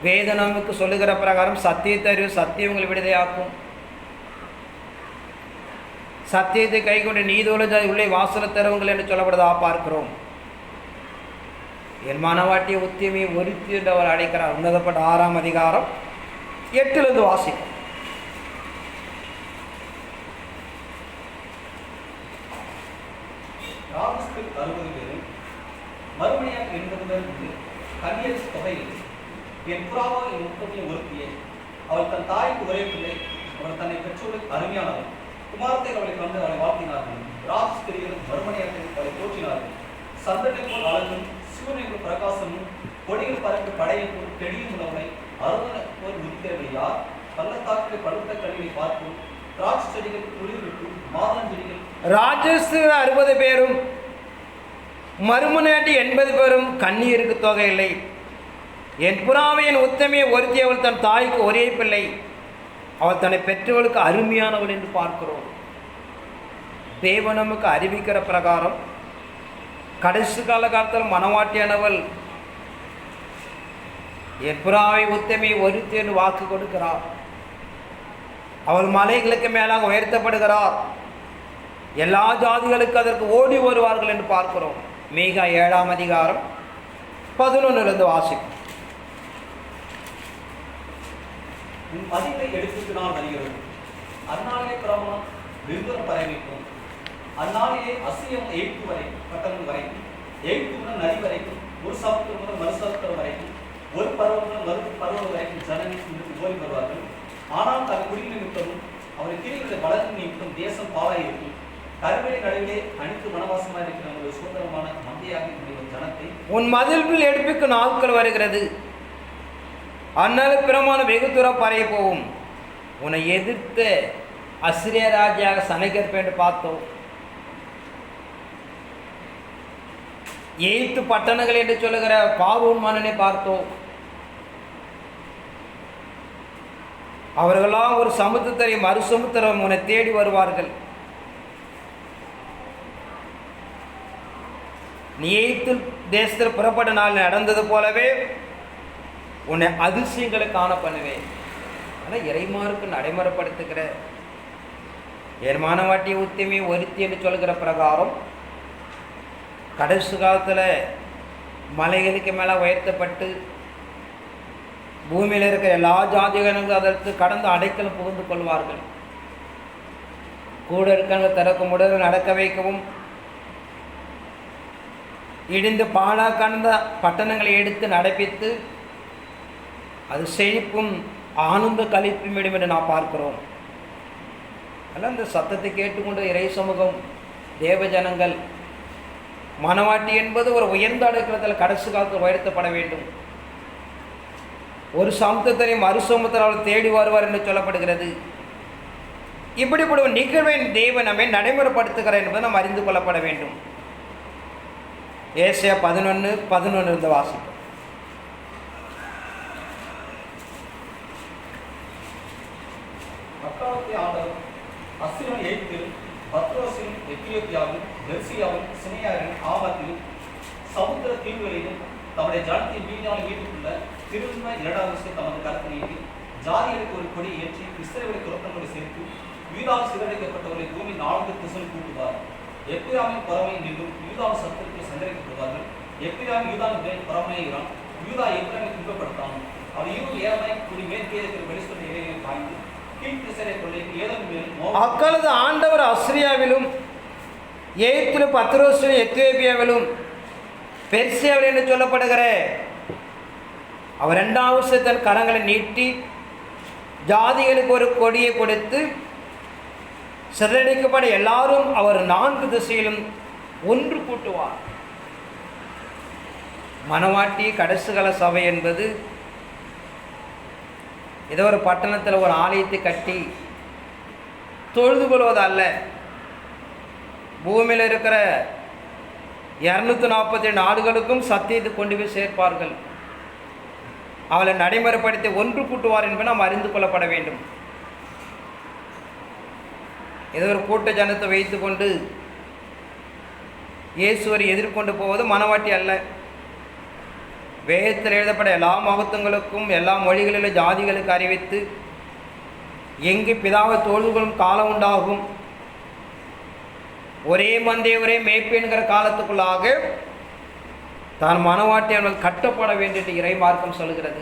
வேத நமக்கு சொல்லுகிற பிரகாரம் சத்தியத்தை அறிவு சத்தியம் உங்களை விடுதலையாக்கும். சத்தியத்தை கை கொண்டு நீதியுள்ள உள்ளே வாசல தருவங்கள் என்று சொல்லப்படுவதா பார்க்கிறோம். என் மனவாட்டிய உத்தியமையை ஒருத்தி என்று அவர் அழைக்கிறார். உன்னதப்பட்ட 6ஆம் அதிகாரம் 8 வாசிக்கும். ராமஸ்தில் 60 பேரும் மறுமணியாக 80 பேருக்கு கன்னியர் தொகையில் என் புறாவோ என் முப்பத்தையும் ஒருத்தியே. அவள் தன் தாய்க்கு ஒரே பிள்ளை. அவர் தன்னை பெற்றோருக்கு அருமையானவர். குமாரத்தை அவளை கண்டு அவளை வாழ்த்தினார்கள். ராஜஸ்திரிகளும் மறுமணியாக அவளை போற்றினார்கள். சந்தனை போல் அழகும் சூரியனுக்கு பிரகாசமும் கொடியில் பறக்கு படையை போல் தெளியும் உணவை அருணனை போல் உதிக்கிறவர்கள் யார்? பள்ளத்தாக்கில் பழுத்த கனியை பார்க்கும். திராட்சை செடிகள் துளிர் விட்டு மாதளம் செடிகள். ராஜஸ்திரி 60 பேரும் மறுமனையாட்டி 80 பேரும் கண்ணீருக்கு தொகை இல்லை. என் புறாவையின் உத்தமையை ஒருத்தி அவள் தன் தாய்க்கு ஒரே பிள்ளை. அவள் தன்னை பெற்றவளுக்கு அருமையானவள் என்று பார்க்கிறோம். தேவன் நமக்கு அறிவிக்கிற பிரகாரம் கடைசி காலத்தில் மனவாட்டியானவள் என் புறாவை உத்தமையை ஒருத்தி என்று வாக்கு கொடுக்கிறார். அவள் மலைகளுக்கு மேலாக உயர்த்தப்படுகிறார். எல்லா ஜாதிகளுக்கு அதற்கு ஓடி வருவார்கள் என்று பார்க்கிறோம். மீகா 7ஆம் அதிகாரம் 11 வாசிக்கும். உன் மதிப்பை எடுத்து நான் வருகிறது. அந்நாளிலே பிரமாணம் விருதுரம் பரவிக்கும். அந்நாளிலே அசியம் எய்த்து வரை பட்டணம் வரைக்கும், எய்த்து நதி வரைக்கும், ஒரு சமுத்திரம் முதல் மறு சமுத்திரம் வரைக்கும், ஒரு பருவம் முதல் மறு பருவம் வரைக்கும் ஜனங்கள் ஓடி வருவார்கள். ஆனால் தன் குடியின் நிமித்தமும் அவரை கீழே வளர்ந்து நிமித்தம் தேசம் பாழாயிருக்கும். கருவறை நடுவிலே அனைத்து வனவாசமாக இருக்கிற ஒரு சுதந்திரமான மந்தையாக இருக்கிற ஜனத்தை உன் மதில்பில் எடுப்பிக்கும் நாட்கள் வருகிறது. அந்நாள் பிரமாண வெகு தூரம் பறைய போகும். உன்னை எதிர்த்த அசிரிய ராஜியாக சனைகற்ப என்று பார்த்தோம். எய்த்து பட்டணங்கள் என்று சொல்லுகிற பார்வோன் மன்னனை பார்த்தோம். அவர்களாம் ஒரு சமுத்திரத்தை மறு சமுத்திரம் உன்னை தேடி வருவார்கள். நீ எய்த்து தேசத்தில் புறப்பட்ட நாள் நடந்தது போலவே உன்னை அதிசயங்களை காண பண்ணுவேன். ஆனால் இறைமாருக்கு நடைமுறைப்படுத்துகிற என் மானவாட்டிய உத்தியமே ஒருத்தி என்று சொல்கிற பிரகாரம் கடைசி காலத்தில் மலைகளுக்கு மேலே உயர்த்தப்பட்டு பூமியில் இருக்கிற எல்லா ஜாதிகளுக்கும் அதற்கு கடந்து அடைக்கலம் புகுந்து கொள்வார்கள். கூட இருக்காங்க திறக்க முடியாது நடக்க வைக்கவும் இடிந்து பாழாக்கான பட்டணங்களை எடுத்து நடப்பித்து அது செழிப்பும் ஆனந்த கழிப்பும் விடும் என்று நாம் பார்க்கிறோம். அதனால் இந்த சத்தத்தை கேட்டுக்கொண்டு இறை சமூகம், தேவ ஜனங்கள், மனவாட்டி என்பது ஒரு உயர்ந்த அடுக்களத்தில் கடைசி காலத்தில் உயர்த்தப்பட வேண்டும். ஒரு சமுத்திரத்தை மறு சமுத்திரம் தேடி வருவார் என்று சொல்லப்படுகிறது. இப்படிப்பட்ட ஒரு நிகழ்வை தேவன் நம்மை நடைமுறைப்படுத்துகிறார் என்பதை நாம் அறிந்து கொள்ளப்பட வேண்டும். ஏசாயா 11:11 இருந்த வாசிப்போம். அக்காலத்தை ஆண்டவர் அஸ்ஸீரியன் எகிப்திலும் பத்ரோசிலும் எத்தியோப்பியாவிலும் பெர்சியாவிலும் சினையாரிலும் ஆபத்திலும் சமுத்திர தீவுகளிலும் தம்முடைய ஜனத்தின் மீதான வீட்டுக்குள்ள திரும்ப 2ஆம் வருஷம் தமது கருத்து நீட்டி ஜாதிகளுக்கு ஒரு கொடி ஏற்றி இஸ்ரவேலை துரத்தங்களோடு சேர்த்து யூதாவில் சிதறடிக்கப்பட்டவர்களை பூமி 4 திசையில் கூட்டுவார். எப்பிராமின் பறவை நின்றும் யூதாவின் சத்துருக்கள் சந்தரிக்கப்படுவார்கள். எப்பிராம் யூதாவின் மேல் பறவையாகிறான். யூதா எப்பிராமை துன்பப்படுத்தான். அவர் இருள் ஏறமாய் கூடி மேற்கே இருக்கிற வெளிச்சத்தை இறையை பாய்ந்து கீழ் திசையை கொள்ளை ஏதன் மேலும் அக்காலத்து ஆண்டவர் அஸ்ரியாவிலும் எகிப்திலும் பத்ரோசிலும் எத்தியோப்பியாவிலும் பெர்சியாவில் என்று சொல்லப்படுகிற அவர் 2ஆம் வருஷத்தின் கரங்களை நீட்டி ஜாதிகளுக்கு ஒரு கொடியை கொடுத்து சிதறடிக்கப்பட எல்லாரும் அவர் 4 திசையிலும் ஒன்று கூட்டுவார். மனவாட்டி கடைசிகால சபை என்பது ஏதோ ஒரு பட்டணத்தில் ஒரு ஆலயத்தை கட்டி தொழுது கொள்வது அல்ல. பூமியில் இருக்கிற 247 நாடுகளுக்கும் சத்தியத்தை கொண்டு போய் சேர்ப்பார்கள். அவளை நடைமுறைப்படுத்தி ஒன்று கூட்டுவார் என்பதை நாம் அறிந்து கொள்ளப்பட வேண்டும். ஏதோ ஒரு கூட்ட ஜனத்தை வைத்து கொண்டு இயேசுவரை எதிர்கொண்டு போவது மனவாட்டி அல்ல. வேதத்தில் எழுதப்பட எல்லா மகத்துவங்களுக்கும் எல்லா மொழிகளிலும் ஜாதிகளுக்கு அறிவித்து எங்கு பிதாவை தோழ்வுகளும் காலம் உண்டாகும் ஒரே மந்தை ஒரே மேய்ப்பு என்கிற காலத்துக்குள்ளாக தான் மனவாட்டி அவர்கள் கட்டப்பட வேண்டும் என்று இறை மார்க்கம் சொல்கிறது.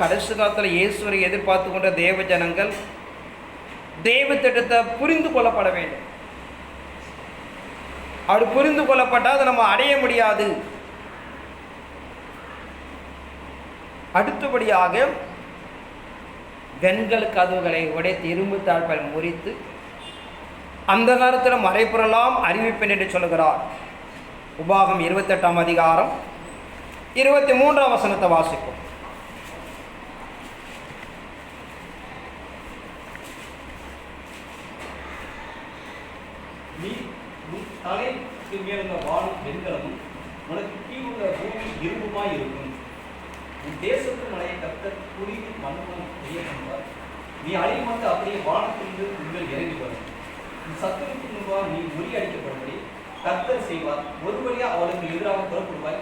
கடைசி காலத்தில் இயேசுவரை எதிர்பார்த்து கொண்ட தேவ ஜனங்கள் தேவ திட்டத்தை புரிந்து கொள்ளப்பட வேண்டும். அப்படி புரிந்து கொள்ளப்பட்டால் அதை நம்ம அடைய முடியாது. அடுத்தபடியாக வெண்கல கதவுகளை உடைத்து இரும்பு தாழ்பால் முறித்து அந்த நேரத்தில் மறைப்பொருளாம் அறிவிப்பேன் என்று சொல்கிறார். உபாகம் 28ஆம் அதிகாரம் 23ஆம் வசனத்தை வாசிப்போம். நீ உன் தலைக்கு மேலுள்ள வானும் வெண்கலமும் உனக்கு கீழுள்ள பூமி இரும்புமாய் இருக்கும். உன் தேசத்து மலையை கர்த்தர் புரிந்து மண்ணும் செய்ய கொண்டார். நீ அழிமட்டு அப்படியே வானத்திலிருந்து உங்கள் இறங்கி வரும். உன் சத்துருக்கு முன்பாக நீ முறியடிக்கப்படும்படி கர்த்தர் செய்வார். ஒரு வழியா அவளுக்கு எதிராக புறப்படுவாய்,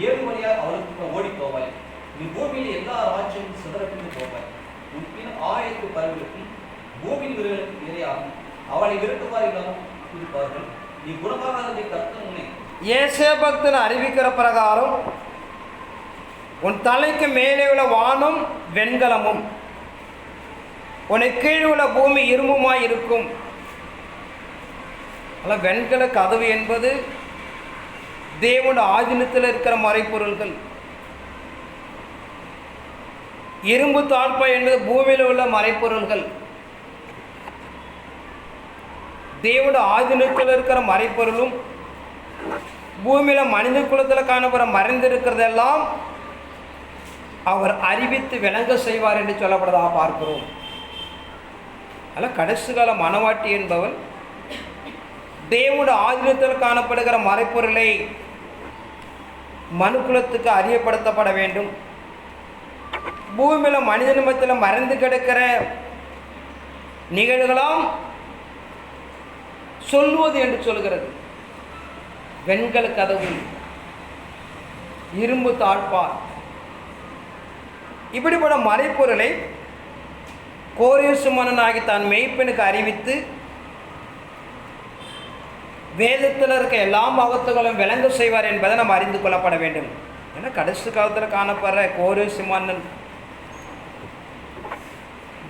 7 வழியா அவளுக்கு ஓடி போவாய். நீ பூமியில் எல்லா ராஜ்யமும் சிதறப்பிட்டு போவாய். உன் பின் 1000 பறவைகளுக்கும் பூமியின் விருதுகளுக்கும் இரையாகும். அவளை விரட்டுவார் இல்லாமல் இருப்பார்கள். நீ குணமாகாததை கர்த்தர் உன்னை ஏசாயா பக்தன் அறிவிக்கிற பிரகாரம் உன் தலைக்கு மேலே உள்ள வானம் வெண்கலமும் உனக்கு கீழே உள்ள பூமி இரும்புமாய் இருக்கும். ஆனால் வெண்கல கதவு என்பது தேவனுடைய ஆதீனத்தில் இருக்கிற மறைப்பொருள்கள். இரும்பு தாழ்பா என்பது பூமியில் உள்ள மறைப்பொருள்கள். தேவனுடைய ஆதீனத்தில் இருக்கிற மறைப்பொருளும் பூமியில் மனித குலத்தில் காணப்படுற மறைந்திருக்கிறதெல்லாம் அவர் அறிவித்து விளங்க செய்வார் என்று சொல்லப்படுவதாக பார்க்கிறோம். அதில் கடைசி கால மனவாட்டி என்பவன் தேவனுடைய ஆதீனத்தில் காணப்படுகிற மறைப்பொருளை மனுக்குலத்துக்கு அறியப்படுத்தப்பட வேண்டும். பூமியில் மனித நிமிடத்தில் மறைந்து கிடக்கிற நிகழ்வுகளாம் சொல்லுவது என்று சொல்கிறது. வெண்கல கதவு, இரும்பு தாழ்பால், இப்படிப்பட்ட மறைப்பொருளை கோரேசு மன்னனாகி தான் மெய்ப்பெனுக்கு அறிவித்து வேதத்தில் இருக்க எல்லா மகத்துகளும் விளங்க செய்வார் என்பதை நாம் அறிந்து கொள்ளப்பட வேண்டும். ஏன்னா கடைசி காலத்தில் காணப்படுற கோரேசு மன்னன்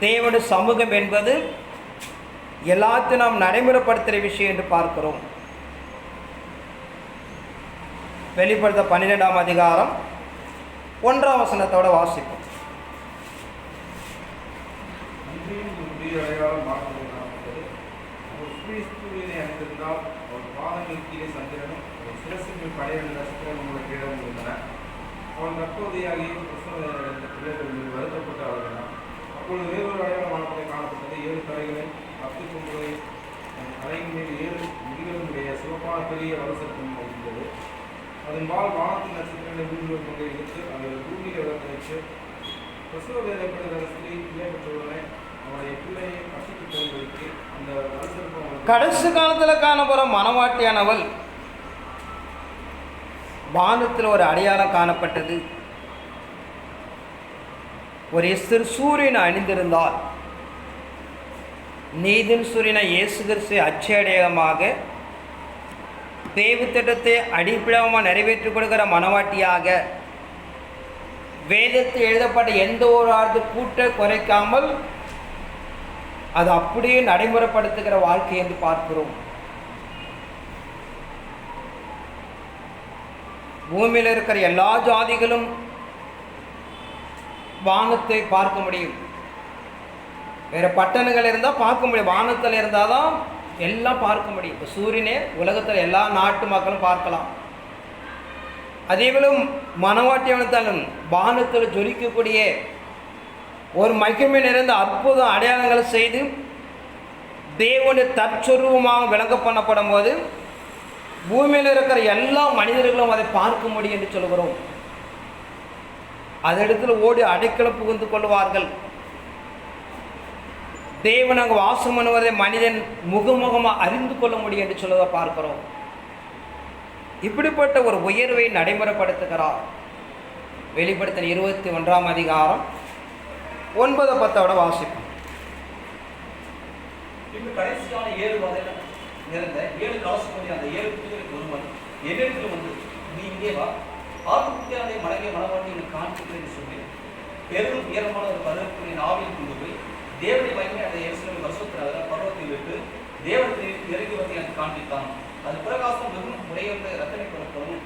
தேவனுடைய சமூகம் என்பது எல்லாத்தையும் நாம் நடைமுறைப்படுத்துகிற விஷயம் என்று பார்க்கிறோம். வெளிப்படுத்த 12ஆம் அதிகாரம் 1ஆம் வசனத்தோட வாசிப்போம். அன்றியும் உன்னுடைய அடையாளம் மாற்றப்பட்டது. அவர் கிறிஸ்துவினை அணிந்திருந்தால் அவர் பாதங்கள் கீழே சந்திரனும் அவர் சிரசின் 12 நட்சத்திரங்கள் உள்ள கிரீடமும் இருந்தன. அவன் தற்போதையாகி கிறிஸ்துவ பிள்ளைகள் வருத்தப்பட்டு அழுகிறான். அப்பொழுது வேறொரு அடையாளம் மாற்றத்தை காணப்பட்டது. 7 தலைகளை 10 கொம்புகளை தலையின் மேல் 7 முடிகளுடைய சிவப்பான பெரிய வலசர்ப்பம் இருந்தது. அதன் வால் வானத்தின் நட்சத்திரங்களை வீடுகள் கொண்டு இழுத்து அதை பூமியில் விளக்க வச்சு பிரசவ வேதப்படுகிற ஸ்திரீ பிள்ளை பெற்றவுடனே அவருடைய பிள்ளையை பசிக்கு போவதற்கு அந்த வலசர்ப்பம் கடைசி காலத்தில் காணப்படுற மணவாட்டியானவள் வானத்தில் ஒரு அடையாளம் காணப்பட்டது. ஒரு எஸ்தர் சூரியனை அணிந்திருந்தால் நீதின் சூரியனை இயேசு கிறிஸ்து அச்சடையாளமாக தேவத்திட்டத்தை அடிப்படையாக நிறைவேற்றிக் கொடுக்கிற மணவாட்டியாக வேதத்தில் எழுதப்பட்ட எந்த ஒரு ஆர்து கூட்ட குறைக்காமல் அது அப்படியே நடைமுறைப்படுத்துகிற வாழ்க்கை என்று பார்க்கிறோம். பூமியில் இருக்கிற எல்லா ஜாதிகளும் வானத்தை பார்க்க முடியும். வேறு பட்டணங்கள் இருந்தால் பார்க்க முடியும். வானத்தில் இருந்தால் தான் எல்லாம் பார்க்க முடியும். இப்போ சூரியனே உலகத்தில் எல்லா நாட்டு மக்களும் பார்க்கலாம். அதேபோலும் மணவாட்டியானத்தாலும் வானத்தில் ஜொலிக்கக்கூடிய ஒரு மகிமை நிறைந்த அற்புத அடையாளங்களை செய்து தேவனுடைய தற்சொரூபமாக விளங்க பண்ணப்படும் போது பூமியில் இருக்கிற எல்லா மனிதர்களும் அதை பார்க்க முடியும் என்று சொல்கிறோம். அதனிடத்தில் ஓடி அடைக்கலம் புகுந்து கொள்வார்கள். தேவன் அங்கு வாசம் பண்ணுவதை மனிதன் முகமுகமாக அறிந்து கொள்ள முடியும் என்று சொல்வதை பார்க்கிறோம். இப்படிப்பட்ட ஒரு உயர்வை நடைமுறைப்படுத்துகிறார். வெளிப்படுத்தின 21ஆம் அதிகாரம் 9-10 வாசிப்போம். கடைசியான 7 வதைகள் நிறைந்த 7 கலசம் அந்த 7 புத்திரருக்கு ஒருவன் என்னிடத்தில் வந்து, நீ இங்கே வா, ஆட்டுக்குட்டியானை மனைவி மனவாட்டி எனக்கு காண்பிக்கிறேன் சொல்லி பெரும் உயரமான ஒரு பருவத்தின் ஆவியில் கொண்டு போய் தேவனை மகிமை அந்த எருசலேமின் வருஷத்தினால பருவத்தில் விட்டு தேவத்தில் இறங்கி வந்து எனக்கு காண்பித்தான். அது பிரகாசம் வெறும் உடையவங்க ரத்தனை கொலப்படும்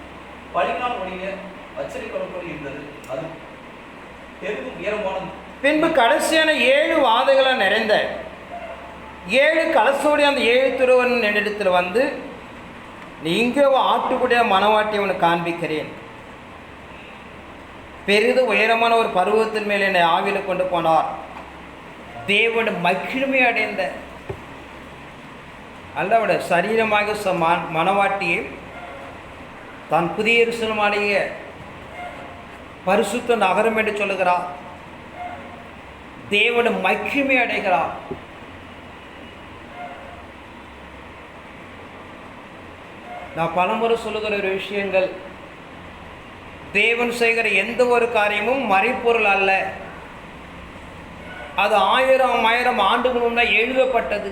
பழினால் ஒழிய அச்சனை கொலப்படும் இருந்தது. அது பெரும் உயரமான. பின்பு கடைசியான 7 வாதைகளை நிறைந்த 7 கலசோடைய அந்த 7 திருவன் என்னிடத்தில் வந்து, நீ இங்கே ஆட்டுக்குடைய மனவாட்டி அவனுக்கு காண்பிக்கிறேன். பெரிது உயரமான ஒரு பருவத்தின் மேல் என்னை ஆவியில் கொண்டு போனார். தேவன் மகிழ்மை அடைந்த அல்லவட சரீரமாக மனவாட்டியை தான் புதிய எருசலேமாகிய பரிசுத்த நகரம் என்று சொல்லுகிறார். தேவன் மகிழ்மை அடைகிறார். நான் பலமுறை சொல்லுகிற ஒரு விஷயங்கள், தேவன் செய்கிற எந்த ஒரு காரியமும் மறைப்பொருள் அல்ல. அது 1000 ஆண்டுகள் முன்னாடி எழுதப்பட்டது.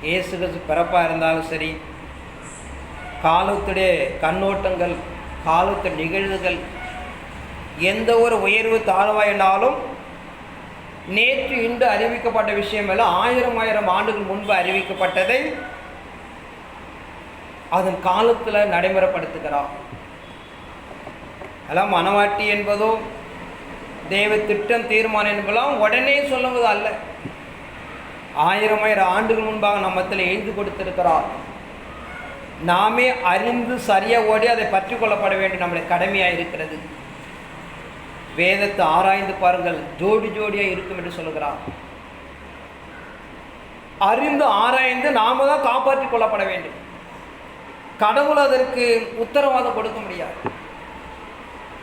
இயேசு கிறிஸ்து பிறப்பாக இருந்தாலும் சரி, காலத்துடைய கண்ணோட்டங்கள், காலத்து நிகழ்வுகள், எந்த ஒரு உயர்வு தாழ்வாயினாலும் நேற்று இன்று அறிவிக்கப்பட்ட விஷயம் எல்லாம் 1000 ஆண்டுகள் முன்பு அறிவிக்கப்பட்டதை அதன் காலத்தில் நடைமுறைப்படுத்துகிறார். அதெல்லாம் மனவாட்டி என்பதோ தேவ திட்டம் தீர்மானம் என்பதெல்லாம் உடனே சொல்லுவது அல்ல. 1000 ஆண்டுகள் முன்பாக நம்மத்தில் எழுதி கொடுத்திருக்கிறார். நாமே அறிந்து சரியாக ஓடி அதை பற்றி கொள்ளப்பட வேண்டிய நம்முடைய கடமையாக இருக்கிறது. வேதத்தை ஆராய்ந்து பாருங்கள், ஜோடி ஜோடியாக இருக்கும் என்று சொல்லுகிறார். அறிந்து ஆராய்ந்து நாம தான் காப்பாற்றிக் கொள்ளப்பட வேண்டும். கடவுள் அதற்கு உத்தரவாதம் கொடுக்க முடியாது.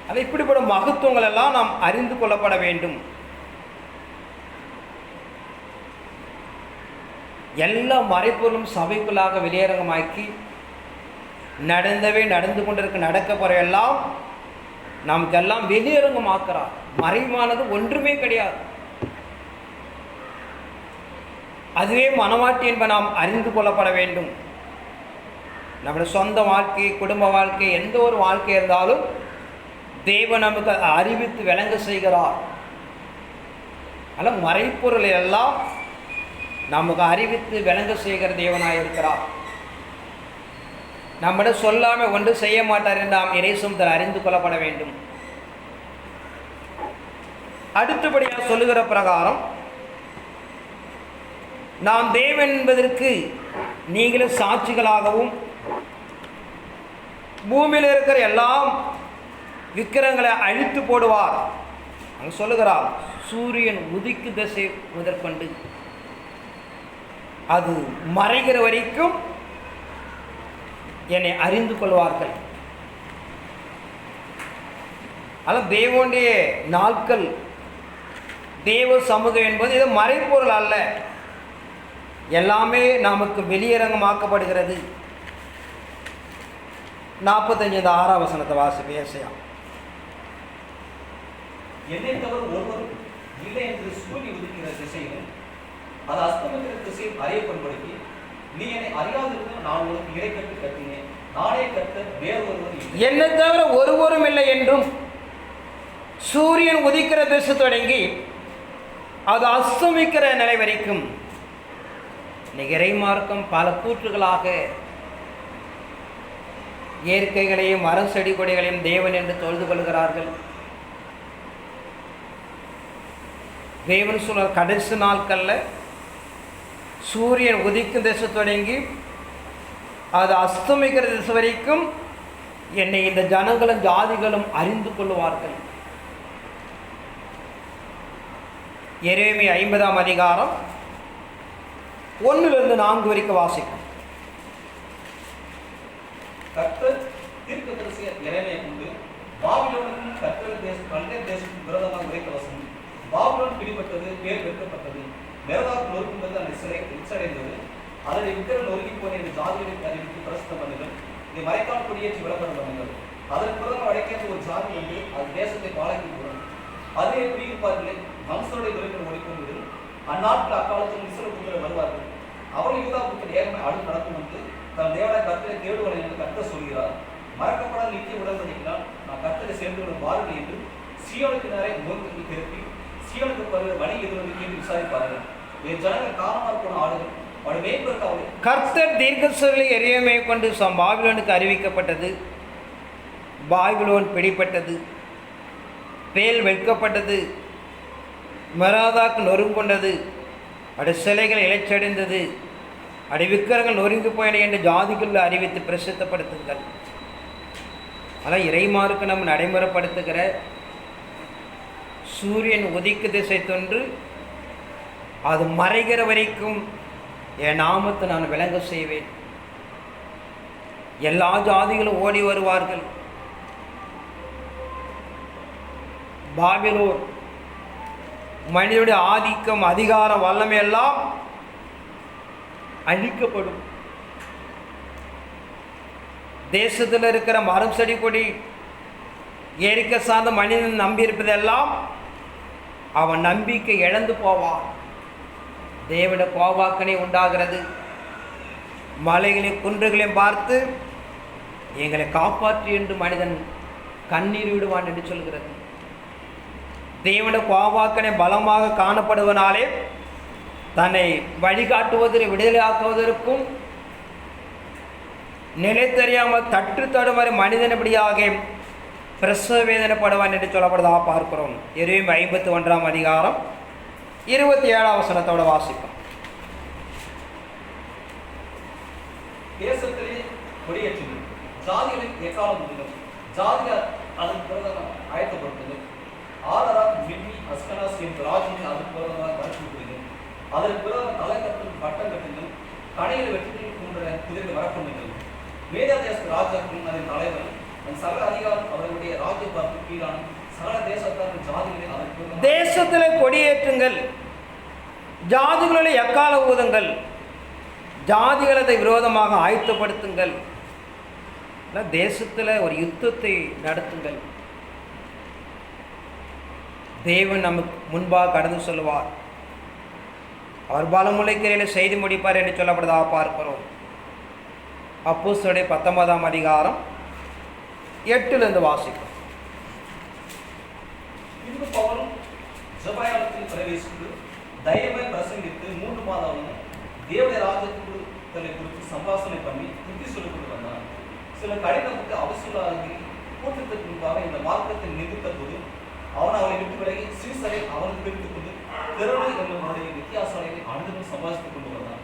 அது இப்படிப்பட்ட மகத்துவங்கள் எல்லாம் நாம் அறிந்து கொள்ளப்பட வேண்டும். எல்லா மறைப்பொருளும் சபைக்குள்ளாக வெளியரங்கமாக்கி நடந்து கொண்டிருக்க நடக்க போறையெல்லாம் நமக்கெல்லாம் வெளியரங்கமாக்குறார். மறைவானது ஒன்றுமே கிடையாது. அதுவே மனவாட்டி என்பதை நாம் அறிந்து கொள்ளப்பட வேண்டும். நம்முடைய சொந்த வாழ்க்கை, குடும்ப வாழ்க்கை, எந்த ஒரு வாழ்க்கை இருந்தாலும் தேவன் நமக்கு அறிவித்து விளங்க செய்கிறார். அதனால் மறைப்பொருளை எல்லாம் நமக்கு அறிவித்து விளங்க செய்கிற தேவனாக இருக்கிறார். நம்மிடம் சொல்லாமல் ஒன்று செய்ய மாட்டார் என்று நாம் இறைசுமத்தில் அறிந்து கொள்ளப்பட வேண்டும். அடுத்தபடியாக சொல்லுகிற பிரகாரம் நாம் தேவன் என்பதற்கு நீங்களும் சாட்சிகளாகவும் பூமியில் இருக்கிற எல்லாம் விக்கிரங்களை அழித்து போடுவார். அங்கே சொல்லுகிறார், சூரியன் உதிக்கு திசை முதற்கொண்டு அது மறைகிற வரைக்கும் என்னை அறிந்து கொள்வார்கள். ஆனால் தேவனுடைய நாட்கள், தேவ சமூகம் என்பது இது மறைப்பொருள் அல்ல, எல்லாமே நமக்கு வெளியரங்கமாக்கப்படுகிறது. 45 6ஆம் வசனத்தை வாசிப்பு. ஏசாயா, என்னை தவிர ஒருவரும் இல்லை என்று சூரியன் உதிக்கிற திசையிலும் அது அஸ்தமிக்கிற திசையில் அறியப்படும்படிக்கு நீ என்னை அறியாதிருந்த நான் உனக்கு இடைக்கட்டு கட்டினேன், நானே கட்ட வேறு ஒருவர் இல்லை. என்னை தவிர ஒருவரும் இல்லை என்றும் சூரியன் உதிக்கிற திசை தொடங்கி அது அஸ்தமிக்கிற நிலை வரைக்கும் இறைமார்க்கம் பல கூற்றுகளாக இயற்கைகளையும் மரம் செடி கொடிகளையும் தேவன் என்று தொழுது கொள்கிறார்கள். தேவன் சொல்ற கடைசி நாட்களில் சூரியன் உதிக்கும் திசை தொடங்கி அது அஸ்தமிக்கிற திசை வரைக்கும் என்னை இந்த ஜனங்களும் ஜாதிகளும் அறிந்து கொள்வார்கள். எரேமியா 50ஆம் அதிகாரம் 1 4 வரைக்கும் வாசிக்கும். கர்த்தர் தீர்க்கதரிசியை எரேமியா கொண்டு பாபிலோனுக்கும் கல்தேர் தேசத்துக்கும் விரோதமாக உரைத்த வசனம், பாபிலோன் பிடிபட்டது, பேர் வெட்கப்பட்டது, மெரதாக் நொறுக்கும்போது அந்த சிலை இச்சடைந்தது, அதனை விக்கிரம் நொறுங்கி போன இந்த ஜாதிகளுக்கு அறிவித்து பிரசித்தம் பண்ணுங்கள், இதை மறைக்கால் குடியேற்றி விளம்பரம் பண்ணுங்கள். அதற்கு பிறகு வடக்கேற்ற ஒரு ஜாதி வந்து அது தேசத்தை பாலைக்கு போடும், அதே குடியிருப்பார்களே வம்சோடைய விருப்பம் ஓடிக்கொண்டு அந்நாட்டில் அக்காலத்தில் இஸ்ரவேல் புத்திரர் வருவார்கள். அவர்கள் யூதா புத்திரர் ஏகமே அடுத்து நடக்கும் என்று தன் தேவனை கர்த்தரை தேடுவார்கள் என்று கர்த்தர் சொல்கிறார். மறக்கப்படாத நித்திய உடன்படிக்கையினால் நான் கர்த்தரை சேர்ந்து கொள்ள வாருங்கள் என்று சீயோனுக்கு நேரே முகத்தை திருப்பி சீயோனுக்கு வருகிற வழி எதிர்த்து என்று விசாரிப்பார்கள். என் ஜனங்கள் காணாமல் போன ஆடுகள் அவருடைய மேய்ப்பதற்கு அவளை கர்த்தர் தீர்க்கதரிசி எரேமியாவை கொண்டு பாபிலோனுக்கு அறிவிக்கப்பட்டது. பாபிலோன் பிடிப்பட்டது, பேல் வெட்கப்பட்டது, மெராதாக்கு நொறுங்கொண்டது, அடி சிலைகள் இலைச்சடைந்தது, அடி விக்கிரங்கள் நொறுங்கி போயின என்று ஜாதிக்குள்ள அறிவித்து பிரசித்தப்படுத்துங்கள். ஆனால் இறைமாருக்கு நம்ம நடைமுறைப்படுத்துகிற சூரியன் உதிக்கு திசை தொன்று அது மறைகிற வரைக்கும் என் நாமத்தை நான் விளங்க செய்வேன். எல்லா ஜாதிகளும் ஓடி வருவார்கள். பாபிலோன் மனிதனுடைய ஆதிக்கம், அதிகாரம், வல்லமை எல்லாம் அழிக்கப்படும். தேசத்தில் இருக்கிற மரம் செடி கொடி இயற்கை சார்ந்த மனிதன் நம்பி இருப்பதெல்லாம் அவன் நம்பிக்கை இழந்து போவான். தேவனுடைய கோபாக்கனை உண்டாகிறது. மலைகளையும் குன்றுகளையும் பார்த்து எங்களை காப்பாற்று என்று மனிதன் கண்ணீர் விடுவான் என்று சொல்கிறது. தேவனுடைய கோபாக்கனை பலமாக காணப்படுவனாலே தன்னை வழிகாட்டுவதற்கு, விடுதலையாக்குவதற்கும் நிலை தெரியாமல் தட்டு தடுமாறி மனிதனபடியாக பிரசவ வேதனைப்படுவான் என்று சொல்லப்படுவதாக பார்க்கிறோம். எரேமியா 51ஆம் அதிகாரம் 27ஆம் வசனத்தோட வாசிப்போம். தேசத்திலே கொடியேற்றுங்கள், ஜாதிகளை எக்காலம் முடியும், ஜாதியார் அதன் பிரதமர் ஆயத்தப்படுத்துங்கள், ஆதராக் மின்னி அஸ்கனாஸ் என்ற ராஜ்யத்தை அதன் பிரதமராக வரக்கூடுங்கள், அதன் பிரதமர் தலை கட்டும் பட்டம் கட்டுங்கள், கடையில் வெற்றிகள் போன்ற குதிரை வரப்பண்ணுங்கள், மேதாதேச ராஜாக்களும் அதன் தலைவர் அதன் சகல அதிகாரம் அவர்களுடைய ராஜ்யபார்க்கு கீழான சகல தேசத்தார்கள் ஜாதிகளை அதன் தேசத்திலே கொடியேற்றுங்கள், ஜாதிகளில் எக்கால ஊதுங்கள், ஜாதிகளதை விரோதமாக ஆயத்தப்படுத்துங்கள். தேசத்தில் ஒரு யுத்தத்தை நடத்துங்கள். தேவன் நமக்கு முன்பாக கடந்து சொல்லுவார். அவர் பலமுளைக்கிறையில் செய்து முடிப்பார் என்று சொல்லப்படுவதாக பார்க்கிறோம். அப்போஸ்தலர் 19ஆம் அதிகாரம் 8 வாசிக்கும். பின்பு பவுல் ஜெபாயாலத்தில் பிரவேசித்து தைரியமாய் பிரசங்கித்து 3 மாதம் தேவனுடைய ராஜ்யத்தை குறித்து சம்பாஷணை பண்ணி புத்தி சொல்லிக் கொண்டு வந்தார். சில கடினத்துக்கு அவசியமாகி கூட்டத்திற்கு முன்பாக இந்த மார்க்கத்தை நிறுத்த போது அவன் அவளை விட்டு விலகி சீசரை அவனுக்கு பிரித்துக் கொண்டு திரளு என்னுடைய வித்தியாசங்களை அனுதினம் சம்பாதித்துக் கொண்டு வந்தான்.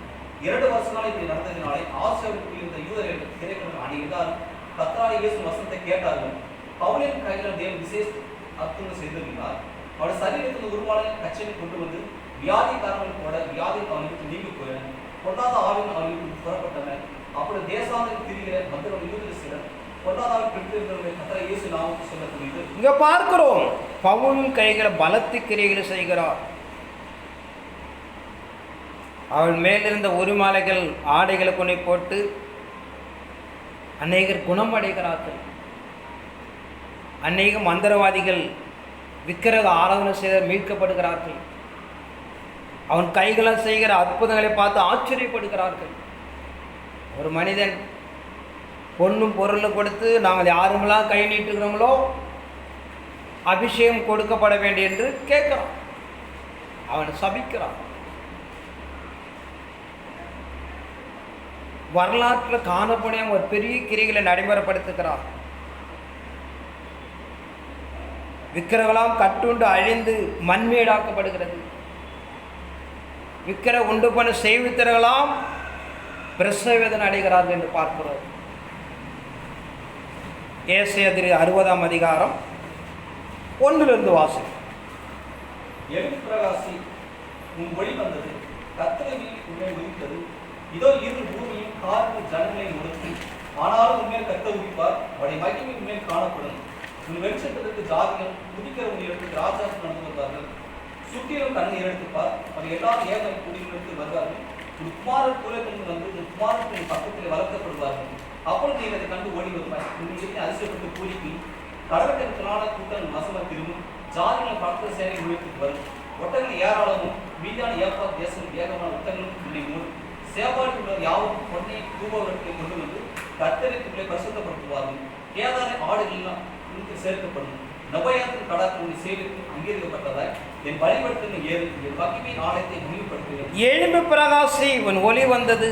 2 வருஷங்கள் இப்படி நடந்ததினாலே ஆசியாவுக்கு இருந்த யூதர்கள் திரைப்படம் அணிந்தால் கர்த்தராகிய இயேசு வசனத்தை கேட்டார்கள். பவுலின் கையில் தேவன் விசேஷ அற்புதம் செய்திருந்தார். அவருடைய சரீரத்தில் உருவான கச்சனை கொண்டு வந்து வியாதிக்காரர்கள் கூட வியாதி அவனுக்கு நீங்கி போயின. பொல்லாத ஆவின் அவர்களுக்கு புறப்பட்டன. அப்படி தேசாந்திரம் திரிகிற மந்திரம் யூதர் சிலர் பொல்லாதாவை பெற்றிருக்கிறவர்களை கர்த்தராகிய இயேசு நாமத்தை சொல்ல துணிந்து இங்க பார்க்கிறோம், பவுல் கைகளை பலத்து கிரியைகளை செய்கிறார். அவள் மேலிருந்த உரிமாலைகள் ஆடைகளை கொண்டு போட்டு அநேகர் குணம் அடைகிறார்கள். அநேக மந்திரவாதிகள் விக்கிரக ஆராதனை செய்த மீட்கப்படுகிறார்கள். அவன் கைகளால் செய்கிற அற்புதங்களை பார்த்து ஆச்சரியப்படுகிறார்கள். ஒரு மனிதன் பொண்ணும் பொருளும் கொடுத்து நாங்கள் யாருமெல்லாம் கை நீட்டுகிறோங்களோ அபிஷேகம் கொடுக்கப்பட வேண்டும் என்று கேட்கிறான். அவன் சபிக்கிறான். வரலாற்றில் காணப்படிய ஒரு பெரிய கிரிகளை நடைமுறைப்படுத்துகிறார். விக்கிரகலாம் கட்டுண்டு அழிந்து மண்மேடாக்கப்படுகிறது. விக்கிர உண்டு பண்ண செய்வித்தர்களாம் பிரசவ வேதனை அடைகிறார்கள் என்று பார்க்கிறோம். ஏசாயா 60ஆம் அதிகாரம் 1 வாசி. எழுந்து பிரகாசி, உன் ஒளி வந்தது, கர்த்தரின் உன்னை உதித்தது. இதோ இருள் பூமியும் காரின் ஜனங்களை முடுத்தி, ஆனாலும் உண்மையில் கர்த்தர் உதிப்பார், அவருடைய மகிமை உண்மையில் காணப்படும். உன் வெளிச்சத்திற்கு ஜாதிகள் குதிக்கிற உன் இடத்துக்கு ராஜாக்கள் நடந்து வந்தார்கள். சுற்றிலும் கண்ணை எடுத்துப்பார், அவர் எல்லாரும் ஏக குடியிலிருந்து வருவார்கள். உன் குமாரர் குலத்திலிருந்து வந்து உன் குமாரத்தின் பக்கத்தில் வளர்க்கப்படுவார்கள். அப்பொழுது நீ அதை கண்டு ஓடி வருவாய். உன் அதிசயப்பட்டு கூலிக்கு கடற்கரைக்கலான கூட்டம் வசமாக திரும்பும். ஜாதிகள் பக்கத்தில் சேவை உழைத்துக்கு வரும். ஒட்டங்கள் ஏராளமும் மீதான ஏப்பா தேசம் வேகமான ஒட்டங்களும் உன்னை மூடும். சேவாடி உள்ள யாவும் பொன்னை தூபவர்களை கொண்டு வந்து கர்த்தரிக்குள்ளே பரிசுத்தப்படுத்துவார்கள். கேதார ஆடுகள்லாம் உனக்கு சேர்க்கப்படும். நபயாத்தின் கடாக்கள் உன்னை சேவித்து அங்கீகரிக்கப்பட்டதாய் என் வழிபடுத்தல் ஏறி என் மகிமையின் ஆலயத்தை முடிவுபடுத்துகிறேன். எழும்பு பிரகாசி, உன் ஒளி வந்தது,